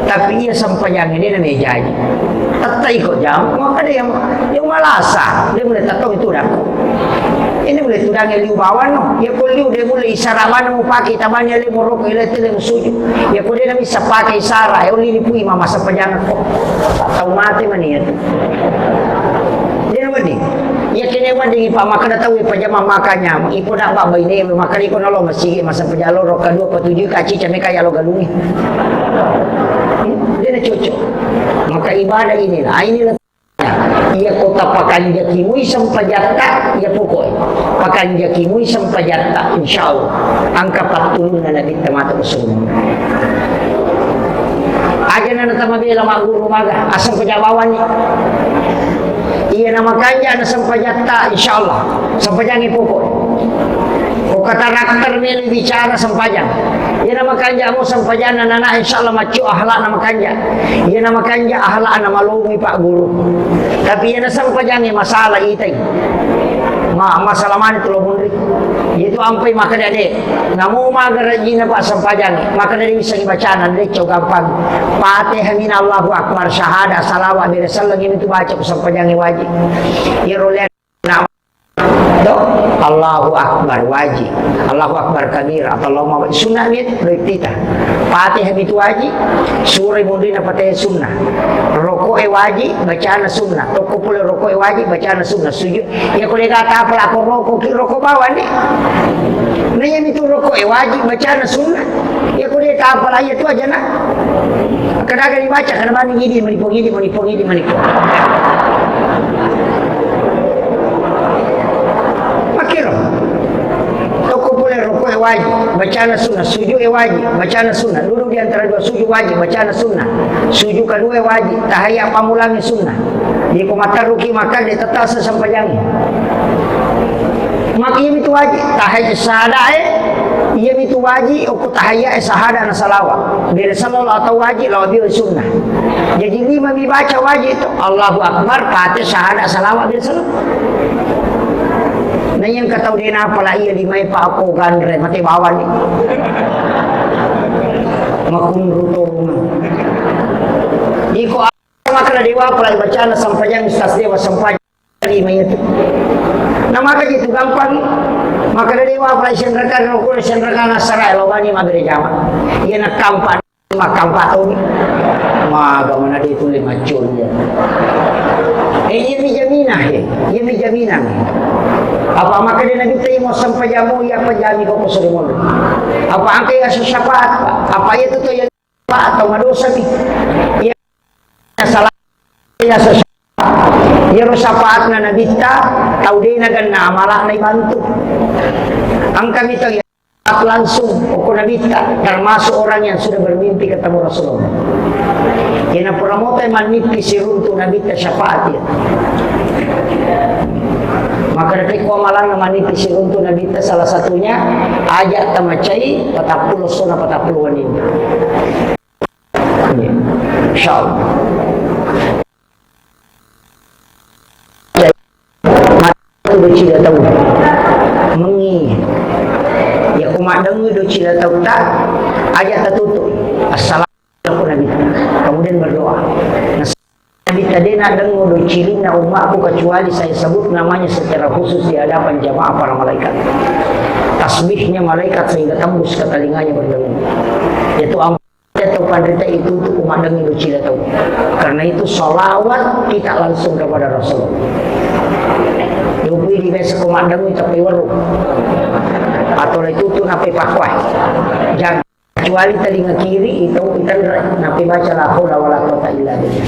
Tapi ia sampayang ini na meja. Tatay ko jam, maka dia yung malasa, dia mulai tatong itu dah. Ini mulai tudang liu bawan no. Ya ko liu dia mulai isarawan mo pakai tamanya liu morok ile tele musuju. Ya ko dia na bisa pakai isara, ya uli pui mama sampayang ko. Tahu mati maniya. Dia wadi. Ya kini wadi pa maka tahu pa jama makanya. Ipo na ba ini maka iko na lo masigi masa pajalo ro kadua patuju kaci came kaya lo galungi. Dia na cocok. Maka ibadah inilah ia kota pakanjakimu sampajatta ia pokok pakanjakimu sampajatta insyaallah angka 40 na nabi tamata usul aja na tamabila maguru maga asam pejabawan iya nama kanja na sampajatta insyaallah sampajangi pokok o kata karakter meli bicara sampajang ia nama kanja mo sampajan na nana insyaallah macu ahla nama kanja ia nama kanja ahla nama lumi pak guru tapi ia na sampajangi masalah itay masalah mana itu loh itu ampai maka dade namu magaraji na pak sampajangi maka dade bisa dibacaan dade cow gampang Fatihah min Allahu akbar syahada salawat bi rasul lagi itu baca sampajangi wajib ia rolen Allahu Akbar wajib Allahu Akbar kabir atau Allahumma sunnah ni berita Fatihah itu wajib surah mudina Fatihah sunnah rokok wajib bacaan sunnah toko pula rokok wajib bacaan sunnah sujud ya kalau kata apa aku rokok bawa ni nanya itu rokok wajib bacaan sunnah ya kalau kata apa lah itu aja nak kadang-kadang dibaca karena mana gini menipung wajib bacaan sunnah sujud wajib bacaan sunnah duduk di antara dua sujud wajib bacaan sunnah sujud kedua wajib tahiyat pamulangi sunnah di komata ruki makan di tetap sesampainya maka ia itu wajib tahiyat sahada ia itu wajib aku tahiyat sahada na salawat bila salawat atau wajib lawa biar sunnah jadi 5 dibaca wajib itu Allahu Akbar Fatihah sahada salawat bila salawat na yang kataw din na pala iya di may pa ako ganre mati bawan ni makunruto di ko makala dewa pala baca na sampayang ustaz dewa sampayang lima itu na maka gitu gampang makala dewa pala sendrakan ko sendrakan saray lobani magre jama iya na kampan makampa to maga mana di tulis macul ya iya mi jaminah apa maka dia nabi tayo mo sampajamu ya pajami ko kusuri mo apa ang kaya sa syafaat apa itu to yang atau madosa bi ya salah ya sa ya syafaat na nabi ta tau din na ganna amala na ibantu ang kami to ya langsung o nabi ta termasuk orang yang sudah bermimpi ketemu Rasulullah kina puramoto manmimpi si runtu nabi ta syafaat ya maka dari kuamalan namanya pisi untuk Nabi salah satunya ajak tamacai patapuluh sona patapuluhan ini insyaallah mata udah cila tahu mengi ya umat dengu udah cila tahu tak ajak tertutup assalamualaikum Nabi kemudian berdoa Nabi tadi nak dengar do ciri na umatku kecuali saya sebut namanya secara khusus di hadapan jamaah para malaikat. Tasbihnya malaikat sehingga tembus ke telinganya berdengung. Itu atau pandita itu untuk umat dengar do ciri tahu. Karena itu solawat kita langsung kepada Rasulullah. Dupui di besa umat dengar tapi waru. Atau itu tu nape pakwai. Jangan kecuali telinga kiri itu kita nabi baca la haula wala quwata illa billah.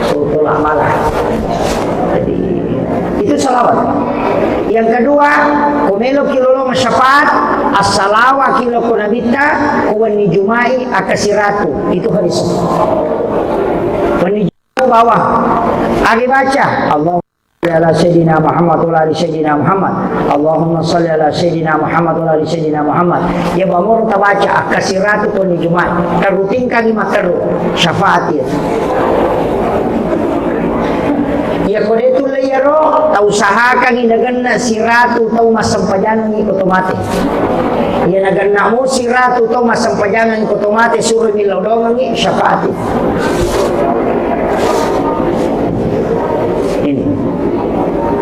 Sutul amalah. Jadi itu salawat. Yang kedua, kumelo kilolo masyafaat as-salawa kilo kunabita kuwan ni jumai akasiratu. Itu hadis. Peniju bawah. Agi baca Allah ala sayyidina Muhammad wa ala sayyidina Muhammad Allahumma salli ala sayyidina Muhammad wa ala sayyidina Muhammad ya bamur tabaca akasiratu kun jumat karutin kali makaru syafaat Ya kode itu layaro, tau usahakan inagan na si ratu tau masampajangan ikut otomatis. Ya nagan na mo si ratu tau masampajangan ikut otomatis suruh milodongan ni syafaati. Ini.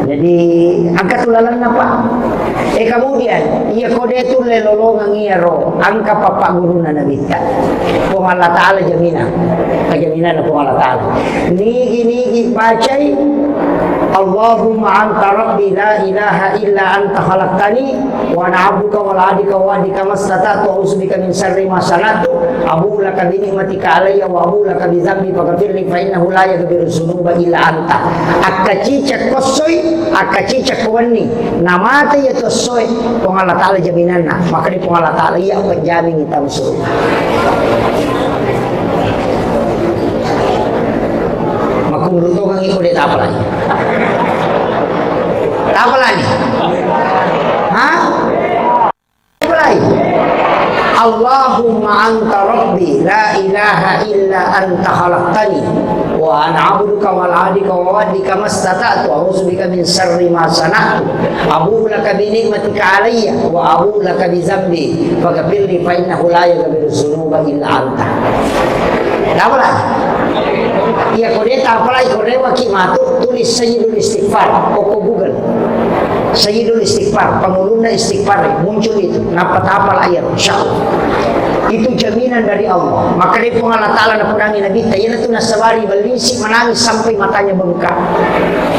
Jadi angka tulalan apa? Kemudian ia kode itu lelolongan iro angka papa guru na nabita. Kung Allah Ta'ala jaminan. Kajaminan na kung Allah Ta'ala. Nigi bacay Allahumma anta rabbi la ilaha illa anta khalaqtani wa ana abduka wa la adika wa adika mastata'tu wa usbika min syarri ma sanatu abu laka bi ni'matika alayya wa abu laka bi dhanbi faghfirli fa innahu la yaghfiru dhunuba illa anta. Akacica kosoy akacica kawani namata ya tosoy kung Allah Ta'ala jaminan na maka di kung Allah Ta'ala iya penjamin kita musuh. Makumruto kang ikulit apa lagi? Apa lagi? Hah? Apa lagi? Allahumma anta rabbi la ilaha illa anta khalaqtani wa ana abduka wa la adika wa wadika mastata'tu wa usbika min syarri ma sana'tu abu laka bi ni'matika alayya wa abu laka bi zambi faghfirli fa innahu la yaghfiru dhunuba illa anta. Apa lagi? Ya kodeta apalagi kodewa kimatu tulis Sayyidul Istighfar koko Google Sayyidul Istighfar penguluna istighfar muncul itu napat apal ayat insyaallah itu jaminan dari Allah maka dia pun Allah Ta'ala napunangi Nabi tayana itu nasabari balisi menangis sampai matanya bengkak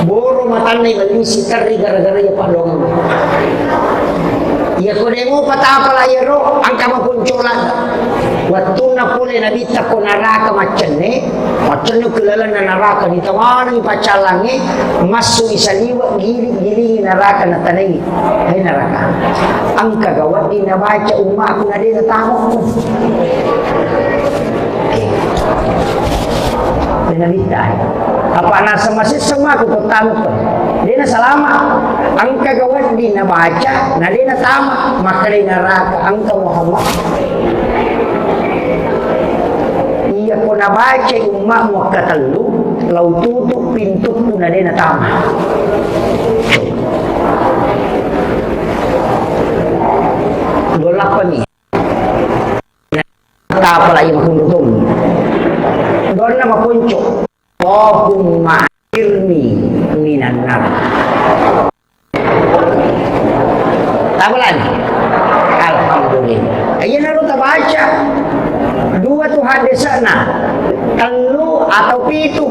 boro matanya balisi teri gara-gara ya pak dong ya kodemo patapal ayaro angka mapunculan waktu na pula Nabi tako naraka macane kilala na naraka ni tawani pacalangi masuk isaliwa gili naraka na tanay ay naraka ang kagawad din na baca umma ako na din natamok ko dinamita apa nasa masih sama ko tamok ko di na salama ang kagawad din na baca na din natama makari naraka ang Muhammad iya ko nabaca yung umma mo katalo lau tutup pintu ko na din natama golak pa niya tapala yung makundutong doon na mapuncho Allahumma irni minan nar tapalan alhamdulillah ayan na rin tabaca dua tu hadis sana telu atau pitu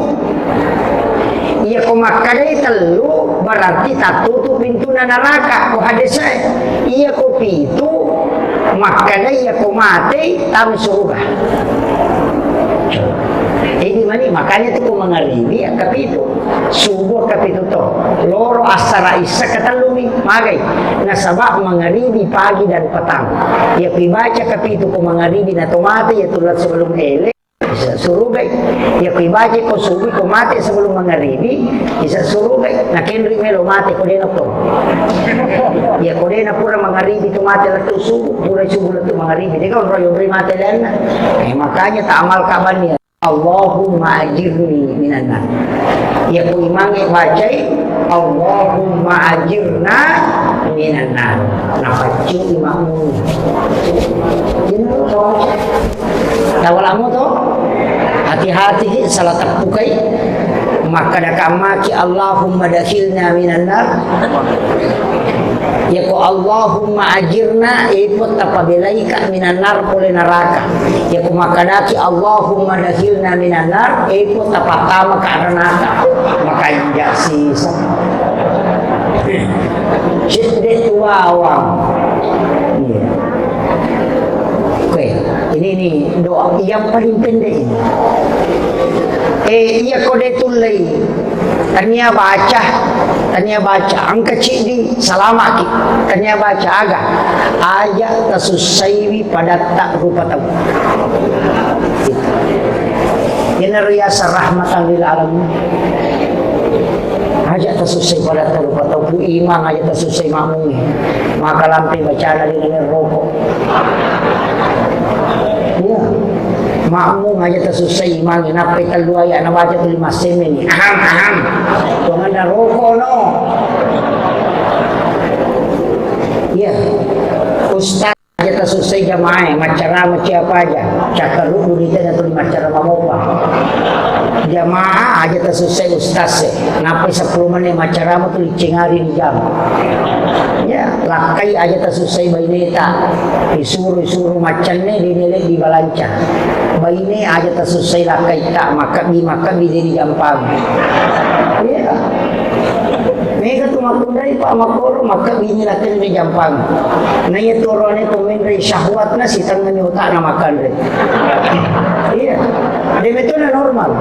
iya ko makadai telu berarti tak tutup pintu na neraka ko hadis iya ko pitu makadai iya ko mati tam surga ini mani makanya itu ko mangaribi kapitu subuh kapitu to loro asara isa katalumi magay nasabak mangaribi pagi dan petang ya pibaca kapitu ko mangaribi na tumati ya tulad sebelum ele bisa surugay ya pibaca ko subuh ko mati sebelum mangaribi bisa surugay na kenri melo mati ko din to ya ko din pura mangaribi tumati la to subuh pura subuh la to mangaribi de ka royo mati lan makanya tamal kaban niya Allahumma ajirni minan nar. Ya ku imangi wajai Allahumma ajirna minan nar. Nafacu imamu. Ini to. Tawalamu to. Hati-hati salah terpukai. Maka dakamaki Allahumma dakhilna minan nar. Ya ko Allahumma ajirna ipot apabelai ka minan nar oleh neraka. Ya ko makadaki Allahumma dakhilna minan nar ipot apatama ka neraka. Maka inja sisa. Sidde tuawang. Iya. Oke, ini doa yang paling pendek ini. Iya kode tulai. Tanya baca angka cidi salamaki tanya baca aga aja tasusaiwi pada tak rupa tahu ini riasa rahmatan lil alamin aja tasusai pada tak rupa tahu bu imam aja tasusai makmumi maka lampi baca dari rokok ya makmu aja tersusai imangi napai taluaya na baca tu lima semen aham jangan ada rokok no ya ustaz aja tersusai jamaah macara siapa aja cakar lu kita tu lima cara mamopa jamaah aja tersusai ustaz napai 10 menit macara tu cengari di jam ya lakai aja tersusai baineta disuruh macan ni dinilai di balanca baine aja tersusai lakai tak maka di jadi gampang ya mega tu makundai pak makoro maka bini lakai ni gampang naya turone komen dari syahwat na si tangan utak na makan re iya dia itu normal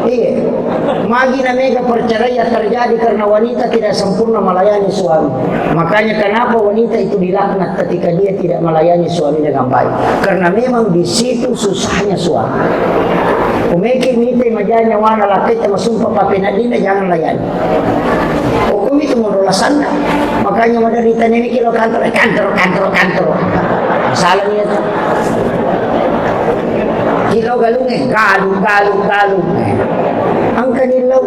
iya magi na mega perceraian terjadi karena wanita tidak sempurna melayani suami. Makanya kenapa wanita itu dilaknat ketika dia tidak melayani suami dengan baik? Karena memang di situ susahnya suami. Umeki mite majanya wana lakita masumpa papinadina jangan layani. Hukum itu menolasan. Makanya madarita ini kilo kantor. Salah niya itu. Kilo galung. Ang kanilaw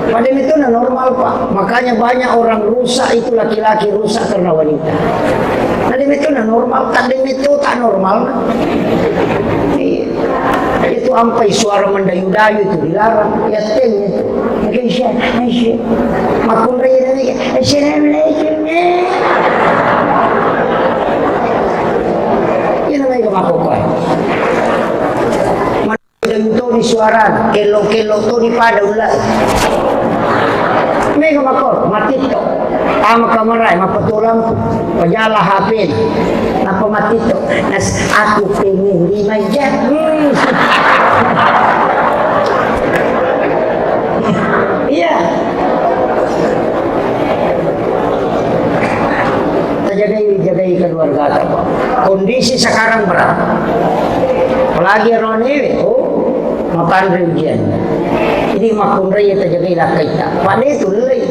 padahal itu normal pak. Makanya banyak orang rusak itu laki-laki rusak karena wanita. Padahal itu normal, kadang itu tak normal. Itu sampai suara mendayu-dayu itu dilarang. Ya ten itu. Aisyah. Makun raya ini. Assalamualaikum. Ini namanya kemakukan. Itu di suara kelo tu di pada ulat mega makor mati to ama kamaray mapatulang pajala hapin napa mati to nas aku pengen di majat iya jagai keluarga apa kondisi sekarang berat apalagi Roni mapan ujian. Jadi makun raya terjaga lakai tak. Pada itu lelai.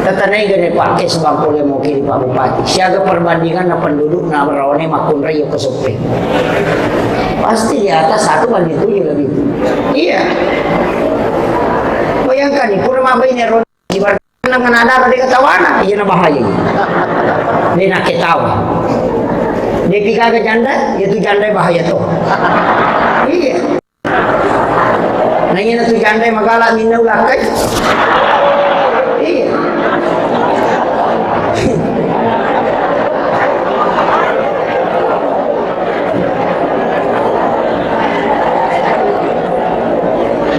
Tatanay ganit pakai sebang pulih mau kiri Pak Bupati. Siaga perbandingan na penduduk na Roni makun raya ke Supri. Pasti di atas 1 banding 7 lebih. Iya. Bayangkan nih, pura mabay ni Roni. Ibarat na manadara di katawana. Iyan na bahaya. Di nakitawa. Di pika ke janda, itu janda bahaya tu. Iya. Nanya na tu janda magala minaw lakay. Iya.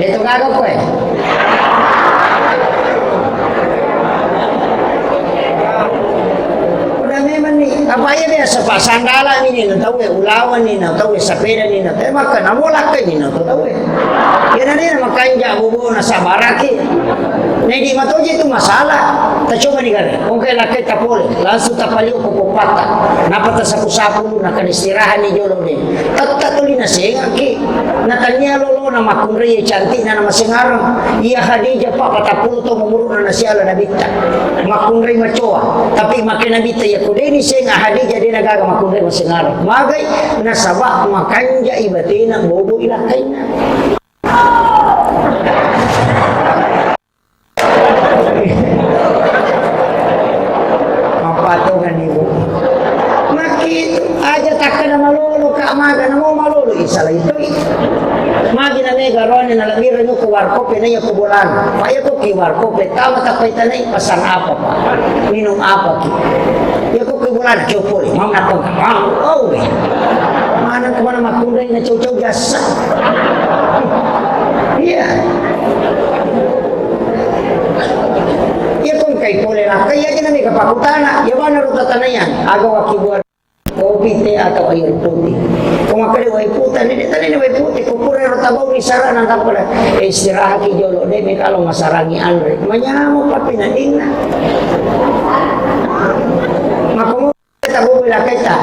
Dito gagawin ko eh. Apa ya dia sepak sandala ni na tahu ulawan ni na tahu sepeda ni na tahu makan namolak ke ni na tahu ya nanti na makan jabu na sabaraki ni di matoje itu masalah tak coba ni kan mungkin lakai tak boleh langsung tak palio kopopata napa sapu-sapu na kan istirahat ni jolo ni tak tuli na senga ki natanya lolo na makumri cantik na masingarang iya Khadijah pak patapul to mumurun na siala na bitta makumri macoa tapi makin na bitta ya kudeni senga Khadijah dia nagaga makumri masingarang magay nasaba makanja ibatina bobo ilakaina mapatungan ibu makit aja takkan na malolo ka amaga na mo malolo isala ito magi na mega ron na lamira nyo ko warkope na yung kubulan paya ko ki warkope tama tapay tanay pasang apa pa minum apa ki ya ko kubulan chopoli mam na pang oh mana kemana makunday na chow jasa iya ya kung kay pole na kaya din na kapakutana yawan na rutatanayan agaw akibuan kopi teh atau air putih. Kung akali way putan ini tadi way putih kupure rotabaw ni sara nang kapala istirahat ki jolo de me kalau masarangi andre manyamo pa pinading na. Makumo ta bubila kita.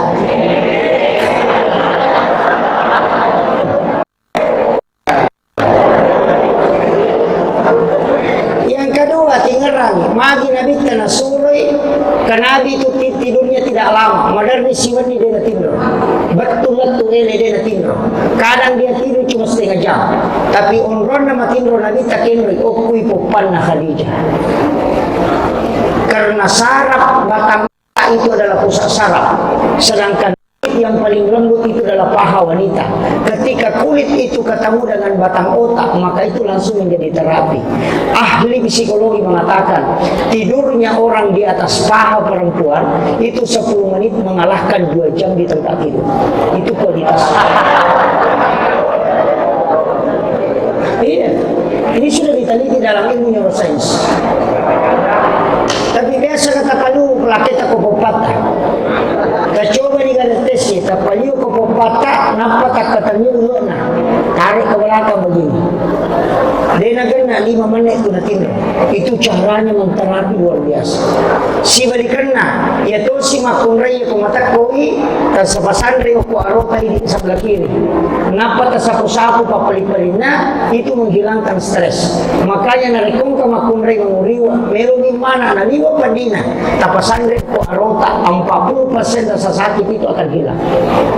Yang kedua tingeran magi nabi na suroy kanabi itu tidurnya tidak lama. Madar ni siwan ni dia tidur. Betul ele dia tidur. Kadang dia tidur cuma setengah jam. Tapi onron na matindro na bita kinroy, okuy pupan na Khadijah. Karena saraf batang itu adalah pusat saraf. Sedangkan yang paling lembut itu adalah paha wanita. Ketika kulit itu ketemu dengan batang otak, maka itu langsung menjadi terapi. Ahli psikologi mengatakan, tidurnya orang di atas paha perempuan itu 10 menit mengalahkan 2 jam di tempat tidur. Itu kualitas. Iya, ini sudah diteliti dalam ilmu neuroscience. Tapi biasa kata palu pelaketa kopopata. Coba digaris tes kita, palu kopopata, nampak katanya ulona. Tarik ke belakang begini. Dia kena 5 menit itu nanti. Itu caranya menterapi luar biasa. Si balik kena, ya tu si makunrai ko matak koi, tas pasandre ko arota di sebelah kiri. Nampak tas sapu-sapu papalipalina, itu menghilangkan stres. Makanya narekom ka makunrai manguriwa, meron di mana naliwa padina, tapasandre ko arota, 40% sa sakit itu akan hilang.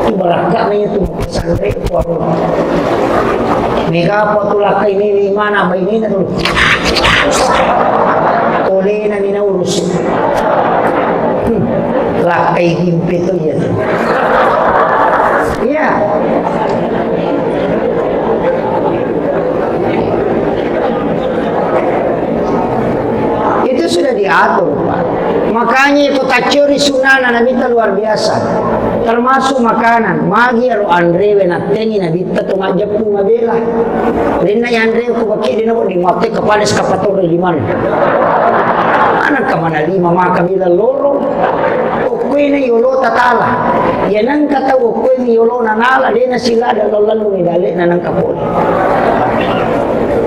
Itu baraka na itu pasandre ko arota. Mega po tulakay ni mana ba ini na tulo. Uli na ninaulus. Lakay gimpito yan. Iya. Itu sudah diatur, Pak. Makanya kota curi sunana nabita luar biasa. Termasuk makanan. Magi aro Andre wenatengi nabita tu ngajak tu mabela. Rina yang Andre ko baki din ako di mate kapalis kapatore liman. Anak ka manalima maka bila loro. Ukwe na yolo tatala. Yan ang kataw ukwe ni yolo nanala. Di na sila dalalang lumidali na ng kapol.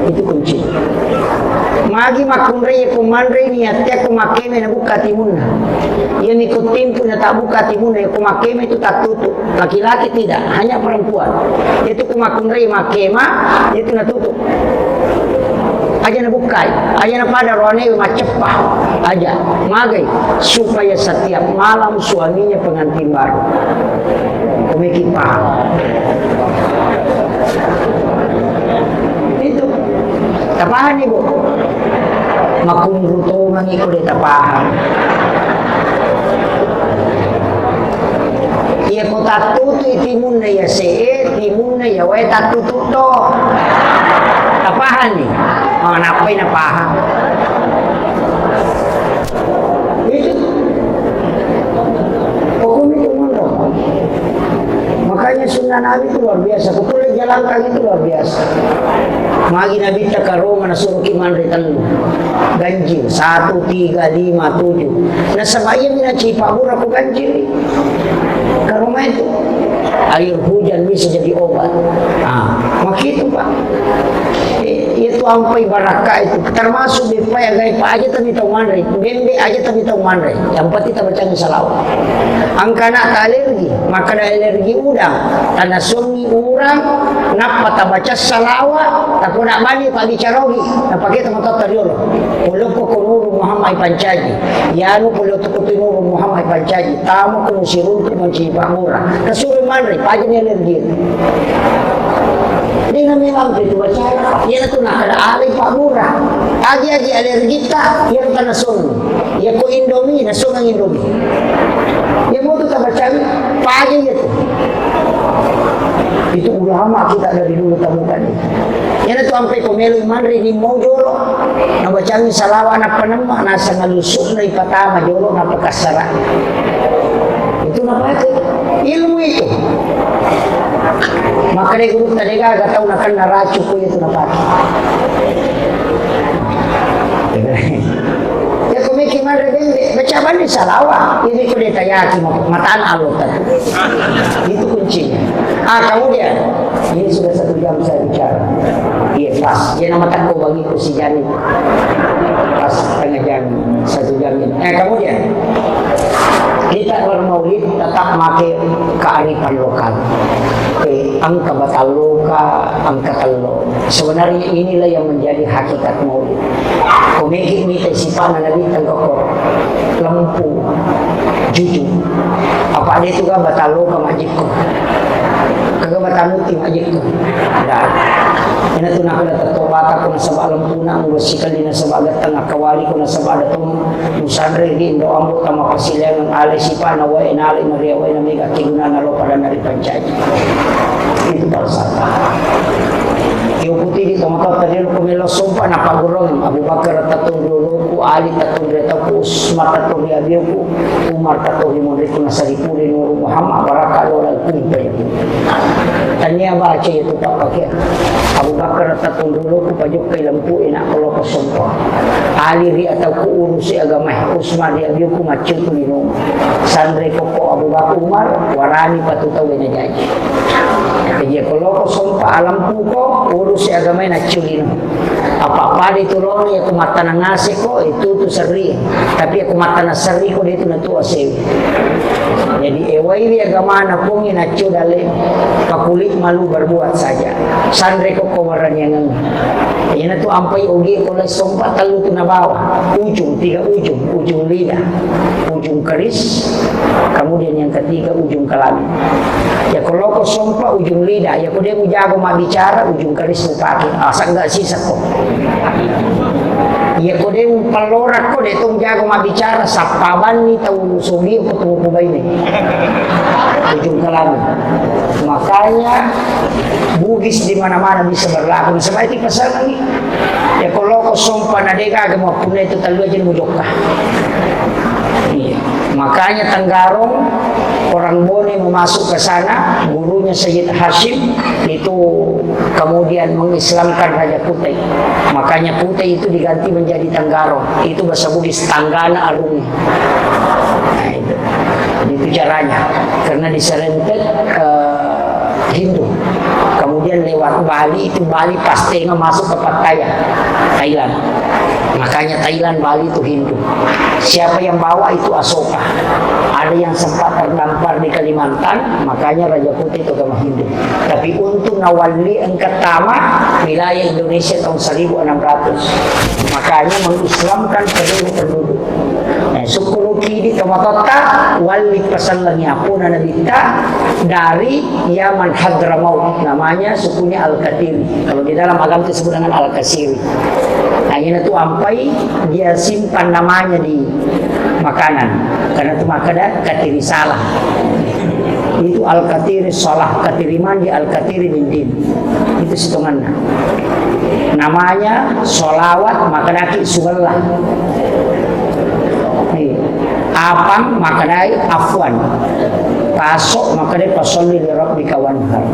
Itu kunci. Magi makunray kumandray ni ate kumakeme na buka timuna. Yan ikut timpu na tabuka timuna ya kumakeme itu tak tutup. Laki-laki tidak, hanya perempuan. Itu kumakunray makema itu na tutup. Aja na bukay, aja na pada roane macepah aja. Magay supaya setiap malam suaminya pengantin baru. Kumikit paham. Itu tapahan ibu. Makungruto mangiko di tapahan. Iya ko tatuto itimun na ya timun na ya way tatuto to. Tapahan ni. Mga napay na pahan. Itu. Hukum itu mana? Makanya sunnah Nabi itu luar biasa. Pukul jalankan itu luar biasa. Magi Nabi tak karoma na suruh kiman ritan ganjil 1, 3, 5, 7. Nasabayan na cipabura ko ganjil. Karoma itu air hujan bisa jadi obat. Makitu Pak. Itu ampai baraka itu termasuk bepaya gai pa aja tapi tahu manre bembe aja tapi tahu manre yang penting kita baca salawat angkana ta alergi maka alergi udang tanah sungi urang napa ta baca salawat tak nak mani pa bicarogi na pakai teman tariolo pulo ko kunuru Muhammad Pancaji yanu pulo ko kunuru Muhammad Pancaji tamu kuno sirun menci pamura kasuri manre pa aja alergi. Hindi na memang dito baca, yan ito na kada alay pamura. Agi-agi alergi ta, yan ka nasun. Yan ko Indomie, nasun ang Indomie. Yan mo ito baca, pagi ito. Itu ulama kita dari dulu temukan. Yan ito ang pekomelo iman rin mo jolo. Nabacangin salawa na panama, nasa ngalusok na ipatama jolo na pagkasara. Itu napati. Ilmu itu. Maka dia guru tadi gak tahu nak naracu ko itu napati. Ya kumiki mare bende baca bani salawa ini ko dia tayaki mataan Allah tadi. Itu kuncinya. Kemudian ini sudah 1 jam saya bicara. Iya pas. Dia nama tak ko bagi ko si Jani. Pas tengah jam 1 jam ini. Kemudian kita bermaulid tetap pakai kearifan lokal. Angka bataloka, angka talo. Sebenarnya inilah yang menjadi hakikat maulid. Kumikit kita sipan Nabi Tanggokor, lempu, jujur. Apa ada itu kan bataloka majibku. kagabatan tim aja ko. Ina to na ko natobata ko na sa alam puna ang wasikal din sa bagat tanga kawali ko na sa bagat tong musadre di indo ambo tama pasilang ang alay sipa na way inalay na riyaway na may katiguna na lo para na ripanchay. Itu para sa ta. Yung putih dito matatagal ko nila sumpa na pagurong Abu Bakar tatong lulu ko Ali tatong reta ko Usman tatong riabiyo ko Umar tatong limon rito na sa lipunin Nuru Muhammad barakalo lang kumpa yun tanya ba siya ito papakir Abu Bakar tatong lulu ko pajuk kay lampuin ako ko sumpa Ali ri ataw ko urusi agamay Usman riabiyo ko matyo ko linong Sandre ko po Abu Bakar Umar warani patutawin na jaji kaya kalau ko sumpa alam po ko urus si agamay na chulino apa-apa dito ron ako mata na ngasi ko itu tu sari tapi ako mata na sari ko dito na tu asew jadi ewai dia agama na pong inachu dali pakulit malu berbuat saja sandre ko kawaran yang yan na tu ampay ugi ko lang sumpa talo tu na bawa ujung tiga ujung lidah ujung keris kemudian yang ketiga ujung kelamin ya kalau ko sumpa ujung lidah ya ko dia jago mabicara ujung keris mupake asa enggak sisa ko ya ko dia palorak ko dia tong jago mabicara sapaban ni tau sugi ko tu ko bay ni ujung kelamin makanya bugis di mana-mana bisa berlaku seperti pasal ni ya kalau ko sumpa na deka agama punay itu talu aja mujokka iya makanya Tenggarong orang Bone masuk ke sana gurunya Sayyid Hashim itu kemudian mengislamkan Raja Kutai makanya Kutai itu diganti menjadi Tenggarong itu bahasa Bugis Tanggana Arungi nah, itu caranya karena diserentet Hindu kemudian lewat Bali itu Bali pasti masuk ke Pattaya Thailand makanya Thailand Bali itu Hindu siapa yang bawa itu Asoka ada yang sempat terdampar di Kalimantan makanya Raja Putih itu agama Hindu tapi untuk Nawali angkat tamat wilayah Indonesia tahun 1600 makanya mengislamkan penduduk suku Kidi Kamatota wali pesanlannya pun nabita dari Yaman Hadramaut namanya sukunya Al-Katiri kalau di dalam agama itu disebut dengan Al-Kasiri hanya itu ampai dia simpan namanya di makanan karena itu makanan Katiri salah itu Al-Katiri salah Katiriman di Al-Katiri Dindin itu hitungannya namanya solawat makanaki sugalah apang makanai afwan pasok makanai pasolli li rabbika wanhar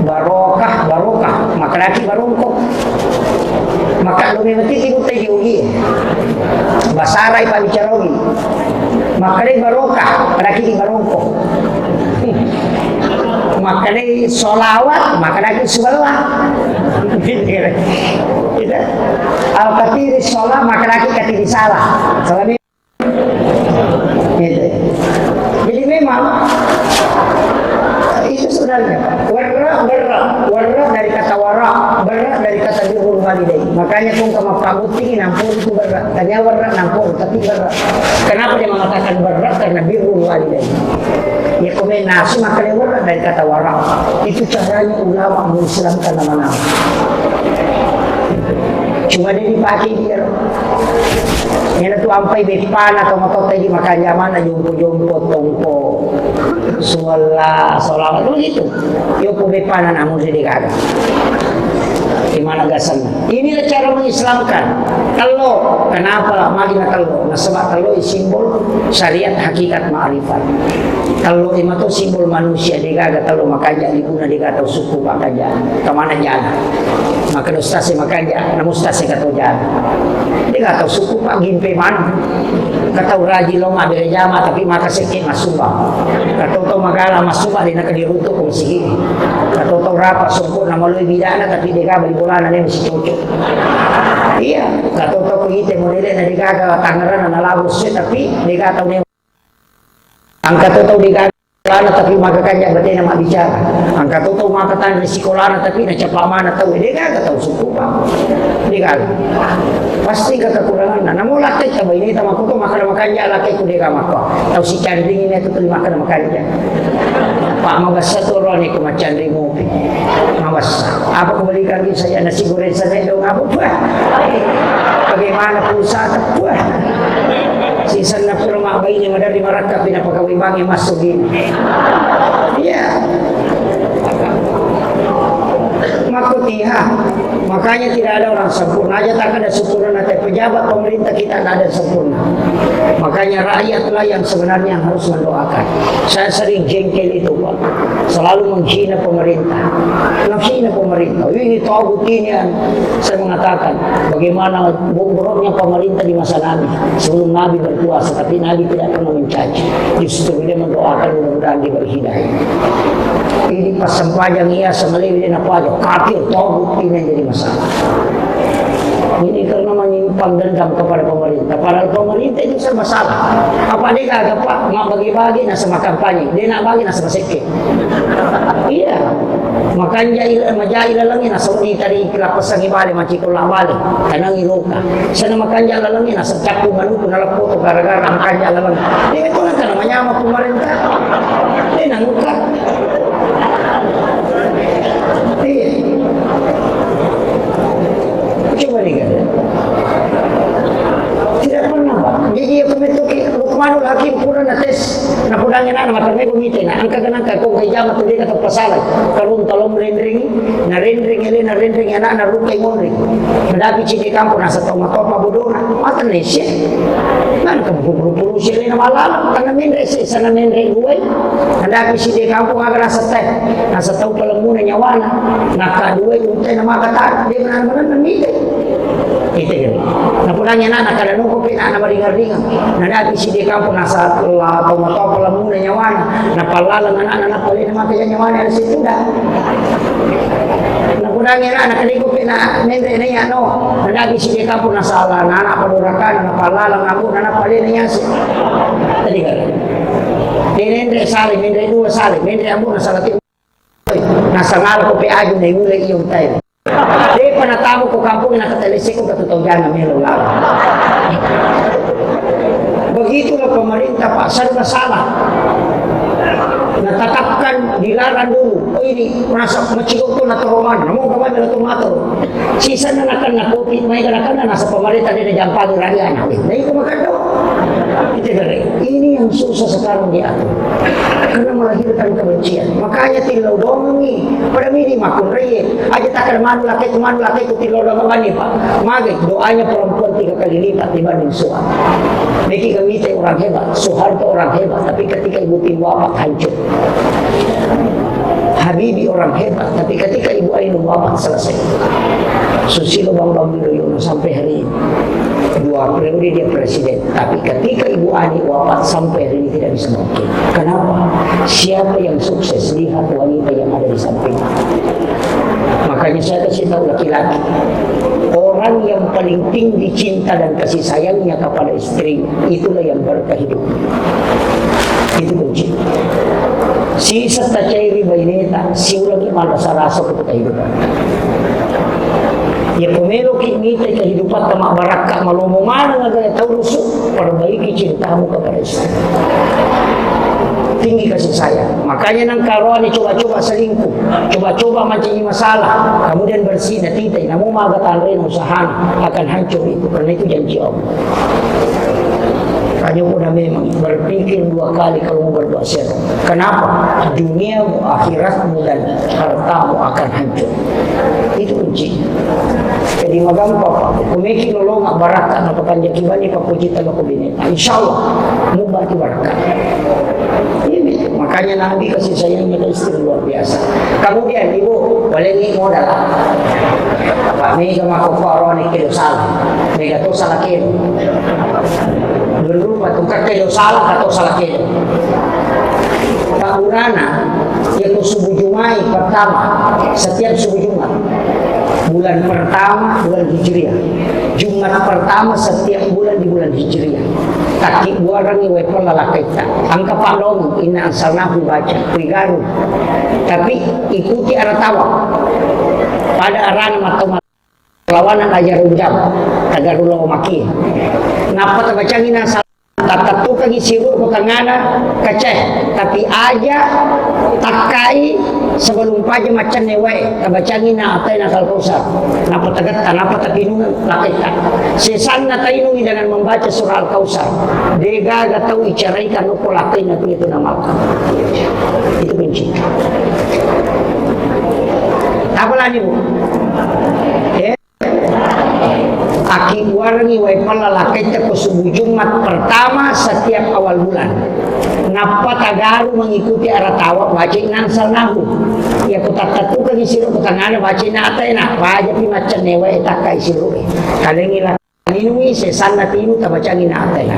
barokah makanaki barongkok maka lumimati tigo tayo yogi basaray pa bicharogi makanai barokah makanaki barongkok makanai solawat makanaki sugalah al-katiri sholat makanaki katiri salah salami jadi memang itu sebenarnya warra dari kata wara dari kata birrul walidain makanya kung kamapabuti nampur itu warra tanya warra nampur tapi warra kenapa dia mengatakan warra karena birrul walidain ya kombinasi makanya warra dari kata wara itu caranya ulama mengislamkan nama-nama cuma dia dipakai dia yan itu ampai bepana atau matotay di makanyaman na jumpo tongpo suwala solawat begitu yung po bepana namun si dikaga gimana gasan inilah cara mengislamkan telo kenapa magina telo nasabak telo simbol syariat hakikat ma'rifat telo itu simbol manusia dikaga telo makaja diguna dikata suku makaja kemana jalan maka ustasi makaja namun ustasi kata jalan dikata suku pak gimpe mana kata uraji lo mabere jama tapi maka sikit masuba kata to magala masuba di nakadiruto kung sige kata to rapa sungko na maloy bidana tapi deka bali bola na masih cocok iya kata to kuite modele na deka ka tangaran na nalabos siya tapi deka taw ne ang kata to deka Lana tapi makakanya berarti nama bicara. Angka tuto makatan risiko lana tapi na cepat mana tahu dia kagak tahu suku pak. Dia kagak. Pasti kekurangan. Nah, namun laki coba ini sama aku tuh makan makannya laki ku dia kagak kok. Tahu si candring ini tuh makan makannya. Pak mawas satu orang ni kuma candring mopi. Mawas. Apa kembali lagi saya nasi goreng sana dong apa buah. Bagaimana pulsa buah. Sisan na pero mabay niya madali marakap pinapagawibangi masuk ini. Iya. Makutiha. Makanya tidak ada orang sempurna. Aja tak ada sempurna. Nanti pejabat pemerintah kita tidak ada sempurna. Makanya rakyatlah yang sebenarnya harus mendoakan. Saya sering jengkel itu Pak. Selalu menghina pemerintah. Menghina pemerintah. Ini tahu ini saya mengatakan bagaimana bobroknya pemerintah di masa Nabi. Sebelum Nabi berkuasa, tapi Nabi tidak pernah mencaci. Justru dia mendoakan mudah-mudahan dia berhidayah. Ini pas sempajang ia semelewi dia apa aja. Kafir tahu ini jadi masalah. Ini karena menyimpan dendam kepada pemerintah. Padahal pemerintah itu serba salah. Apa dia kagak Pak? Nggak bagi-bagi nasa kampanye. Dia nak bagi nasa maseke. Iya. Makanya majai lalangin nasa uni tadi kelapasan ibali macikul balik. Kanang iluka. Sana makanya lalangin nasa cakungan itu nalapo gara-gara makanya lalangin. Dia itu kan namanya sama pemerintah. Dia nanguka. Iya. Coba nih kan. Tidak pernah Pak. Jadi aku metuki Lukmanul Hakim pura na tes na pudangin na matangay gumite na ang kaganangka kung kay jama tuloy ka pasalay karun talong rendering na rendering ele na rendering na rukay monring madapi chidi kampo nasa tomato mabudona matan ni siya man ka puro siya na malala kana menre sa na menre huway madapi chidi kampo nga nasa tao palang muna nyawana nakaduway untay na makata di man naman namite itu kan. Nah pulangnya anak kada nunggu pina na maringar-ringar. Na dati si di kampo nasa tomato pala muna nyawana. Na palalang anak pali na mata nyawana na situ dah. Na pulangnya anak kaligo pina nendre na yan no. Na dati si di kampo nasa anak padurakan na palalang abu na pali na yan si. Tadi kan. Nendre sali, nendre dua sali, nendre abu nasa lati. Nasa ngal ko pe ajo na imulay iyong tayo. Di panatamo ko kampung nakatelisi ko katutugyan na may lulaw. Begitulah pemerintah Pak, serba salah. Natatapkan, dilarang dulu. Oh ini, merasa macikot ko na turuman. Namun kami na tumato. Sisa na nakan na kopit, may kanakan na nasa pemerintah din na jampang raya na. Na ito maganda. Ini yang susah sekarang diatur. Karena melahirkan kebencian. Makanya tilau dongi. Pada mini makun reye. Aja takkan manu laki ku tilau dongi Pak. Magik doanya perempuan 3 kali lipat dibanding suami. Meki Gamite orang hebat, Soeharto orang hebat, tapi ketika ibu Tien wafat hancur. Habibie orang hebat, tapi ketika ibu Ainun wafat selesai. Susilo Bambang Yudhoyono sampai hari ini 2 periode dia presiden, tapi ketika ibu Ani wafat sampai hari ini tidak bisa mungkin. Kenapa? Siapa yang sukses lihat wanita yang ada di samping. Makanya saya kasih tahu laki-laki, orang yang paling tinggi cinta dan kasih sayangnya kepada istri, itulah yang berkah hidup. Itu kunci. Sisa tacairi baineta, siulagi malasarasa ko kehidupan. Ya pumelo kita kehidupan tamak barakah malumungan nga gaya tahu rusuk, perbaiki cintamu kepada istri. Tinggi kasih sayang. Makanya nang karuan coba-coba selingkuh, coba-coba mancing masalah, kemudian bersih na titay, namun magatan rin usahan akan hancur itu, karena itu janji Allah. Hanya udah memang berpikir 2 kali kalau mau berdoa syirik. Kenapa? Duniamu, akhiratmu dan hartamu akan hancur. Itu kunci. Jadi magampang kumiki nolong barakat na papanjakibani papujitan ako binita. Insyaallah mubati barakat. Ini makanya Nabi kasih sayangnya ke istri luar biasa. Kemudian ibu boleh ni modal. Pak ni kama ko paroni kilo salah. Mega to salah kilo. Berupa tukar kilo salah atau salah kilo. Tahunana yaitu subuh Jumat pertama setiap subuh Jumat bulan pertama bulan Hijriah. Jumat pertama setiap bulan di bulan Hijriah. Taki buarang iwe pala lakaita. Angka palong ina ansalnahu baca prigaru. Tapi ikuti arah tawa. Pada arana matau lawanan ajar ujam tagarulo maki. Napa tabacangin asal tatatu kagi siru kutangana kaceh tapi aja takai sebelum paja macan newe tabacangin na atay na kalkausar napa tagatta napa tapinung lakita sesan na tainungi dengan membaca surah al-kausar dega gatau icarai kanu polakai na itu namalkan itu kunci apa lagi bu aki warangi waipala lakaita ko subuh Jumat pertama setiap awal bulan. Napa tagaru mengikuti arah tawa baca nansal nahu. Ya ko tatatu kagi siru ko tangana baca na atay na baca pi macan newa etakai siru. Kalengila inui sesanna tinu tabacangin na atay na.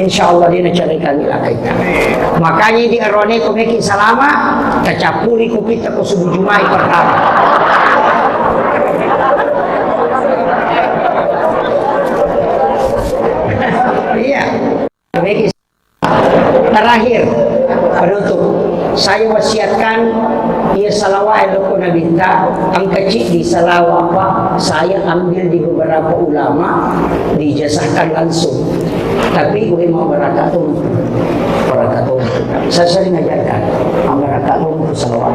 Insyaallah dia cari kami lakaita. Makanya di arone ko meki salama kacapuri ko pita ko subuh Jumat pertama. Iya, terakhir penutup saya wasiatkan ia salawat elok nabinta ang kecil di salawat apa saya ambil di beberapa ulama dijasahkan langsung tapi gue mau berakatun saya sering ajarkan berakatun itu salawat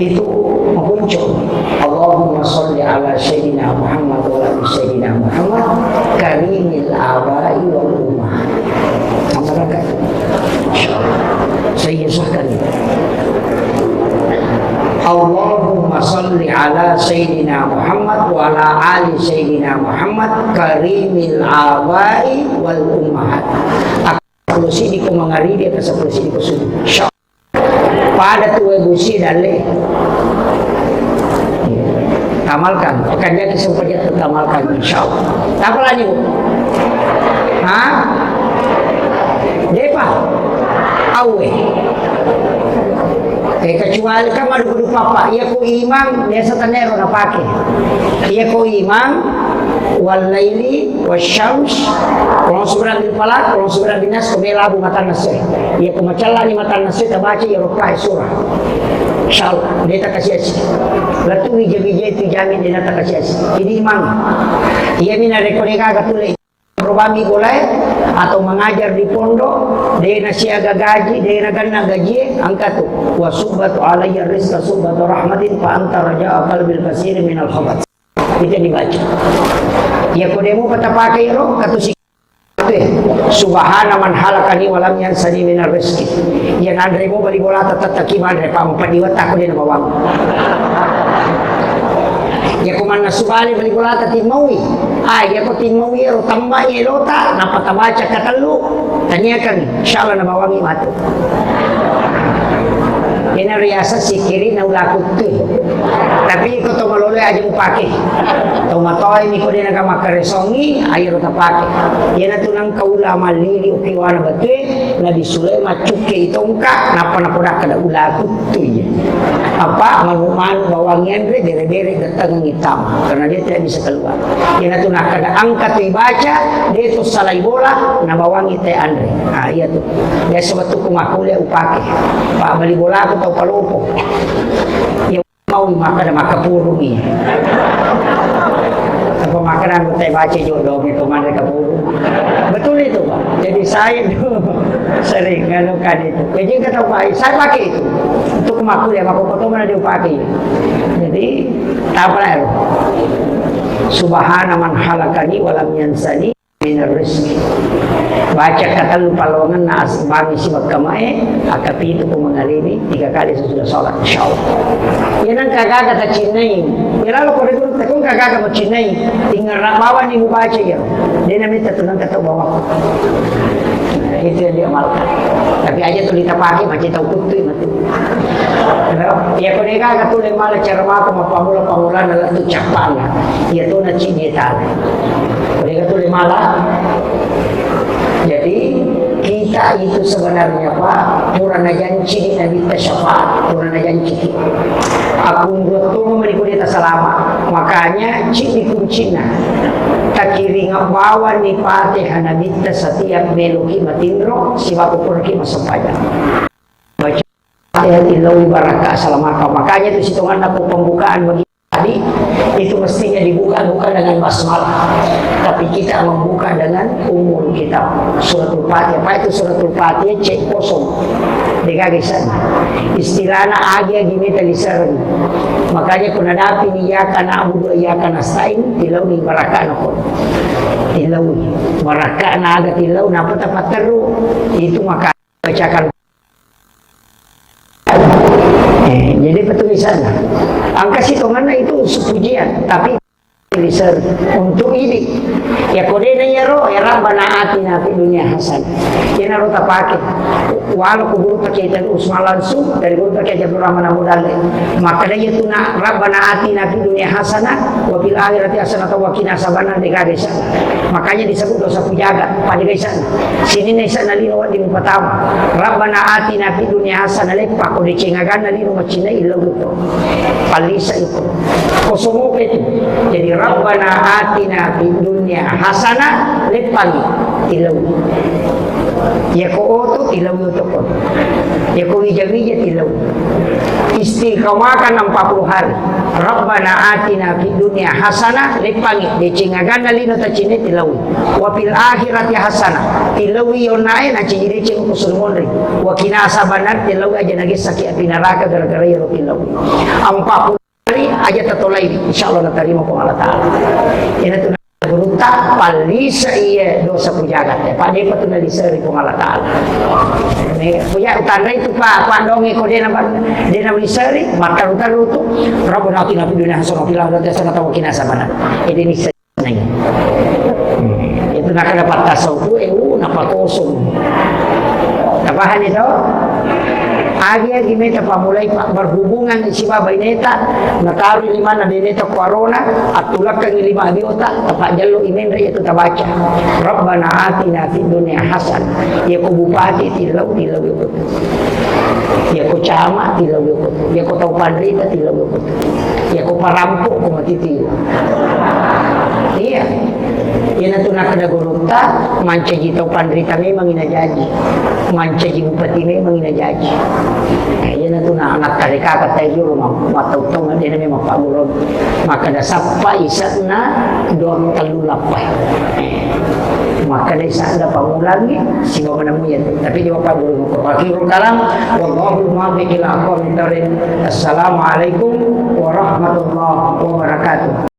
itu muncul Allahumma sholli ala sayyidina Muhammad wa ala sayyidina Muhammad karimil abai wal ummah amarakat saya sahkan Allahumma sholli ala sayyidina Muhammad wa ala ali sayyidina Muhammad karimil abai wal ummahat aku sini ko mangari dia ka sa sini ko sudah pada tuwe busi dale tamalkan pekerjaan kesempatan tamalkan insyaallah apa lagi bu hah depa awe kecuali kamu ada kudu papa iya ku imam biasa tanero na pake iya ku imam wal laili wasyams kalau surah bil falaq kalau surah bin nas kumela abu matan nasir iya ku macalla ni matan nasir tabaca ya rukai surah insyaallah dia tak kasih asih latu bija-bija itu jamin dia tak kasih asih ini imam iya mina rekoneka katulay probami boleh atau mengajar di pondok dia nasiaga gaji dia nagana gaji angkat tu wa subatu alayya rizqa subatu rahmatin fa anta raja'a qalbil kasir min al khabat itu dibaca ya kodemu kata pakai ro katu subhana man halakani walam yansani min rizqi ya nadre mo bali bola tataki madre pa padiwat ako din bawang ya kuman nasubali bali bola tatimawi ya ko timawi ro tamba elota napatabaca katalu tanyakan insyaallah na bawangi matu ina riasa sikiri na ulakut tu tapi ko to malolo aja mo pake to matoy ni ko din nga makaresongi ayo ta pake yana tunang kaula malili ukiwana batwe na disule macuke itongka napa napodak kada ulakut tu ya apa manuman bawangian re dere-dere datang hitam karena dia tidak bisa keluar yana tunang kada angkat dibaca dia tu salai bola na bawangi teh andre iya tu dia sebatu kumakule upake pak bali bola ko tau palopo yang mau makan makapurung ni apa makanan kita baca jodoh itu mana kapurung betul itu Pak jadi saya dulu sering nganukan itu jadi kata Pak saya pakai itu untuk makul ya makul potong mana dia pakai jadi tak apa subhana man halakani walam yansani minar rizki baca kata lupa lowongan na asbami siwag kamae akapi itu ko mengalimi 3 kali sesudah sholat insyaallah yan ang kagaga ta chinay miralo ko rin kung kagaga mo chinay tinggal bawa ni mo baca yan din namin tatunang kata bawa itu yang diamalkan tapi aja tuh ditapaki macam tahu kutu mati ya ko nega katu le mala charma ko mapamula na tu chapala ya to na chineta nega tu le mala jadi kita kita itu sebenarnya Pak purana janji di Nabi syafaat, purana janji. Aku buat tuh menikmati selama, makanya ciri kuncinya tak kiri ngabawan ni Fatihah Nabi setiap meluki matindro siapa purki masempaya. Baca Fatihah ilawi barakah salamaka, makanya itu hitungan aku pembukaan bagi tadi itu mestinya dibuka bukan dengan basmalah, tapi kita membuka dengan umum kitab suratul Fatihah. Apa itu suratul Fatihah? Cek kosong dikagisan istilahnya aja gini talisan. Makanya kuna dapi ni iyyaka na'budu wa iyyaka nasta'in tilaw ni barakah nakon tilaw barakah na aga tilaw na patapat teru itu maka bacakan. Jadi petulisannya angka hitungannya itu sepujian, tapi tulisan untuk ini ya kodenya ya roh ya Rabbana atina fid dunya hasanah ya naro tapake walau kuburu pakai usma langsung dari guru pakai Abdul Rahman Amudale maka dia itu na Rabbana atina fid dunya hasanah wa fil akhirati hasanah wa qina azabannar desa. Makanya disebut dosa pujaga pada desa sini nesa nalino di pertama Rabbana atina fid dunya hasanah lepa ko dicengagan nalino macina ilmu itu palisa itu kosong itu. Jadi Rabbana atina fid dunya hasanah lepangi tilaw ya ko oto tilaw itu ko ya ko wija-wija tilaw istiqamakan 40 hari Rabbana atina fid dunya hasanah lepangi decengagan nalino tacine tilaw wa fil akhirati hasanah tilaw yonae na ciri cing kusulmon wa qina azabannar tilaw aja nagi sakit api neraka gara-gara ya tilaw 40 hari aja tertolai insyaallah terima ku Allah taala. Ini tuh berutak palisa iya dosa pujagat ya Pak dia patuna diseri ku Allah taala. Ini punya utara itu Pak pandonge ko dia na diseri maka utar itu Rabbana atina fid dunya hasanah wa fil akhirati hasanah wa qina azabannar. Ini diseri. Itu nak dapat tasawuf napa kosong. Tapahan itu Agia gimeta pamulai berhubungan si baba ineta nataru lima na dineta corona at tulak kang lima biota tapak jallo imen re itu tabaca Rabbana atina fid dunya hasan ya ko bupati tilaw yukut ya ko camat tilaw yukut ya ko tau pandrita tilaw yukut ya ko parampok ko matiti iya yan na ito nakadagurunta manca jitaw pandrita may mga inajaji manca jibupati may mga inajaji yan na ito na anak karikakat tayo matutong na din na may mapagurod makadasapa isa na doon talulapay makadasa na pangulangi siwa man mo yan tapi di mapagurod ko akhirul kalam wallahu muwaffiq ila aqwamit thoriq. Assalamualaikum warahmatullahi wabarakatuh.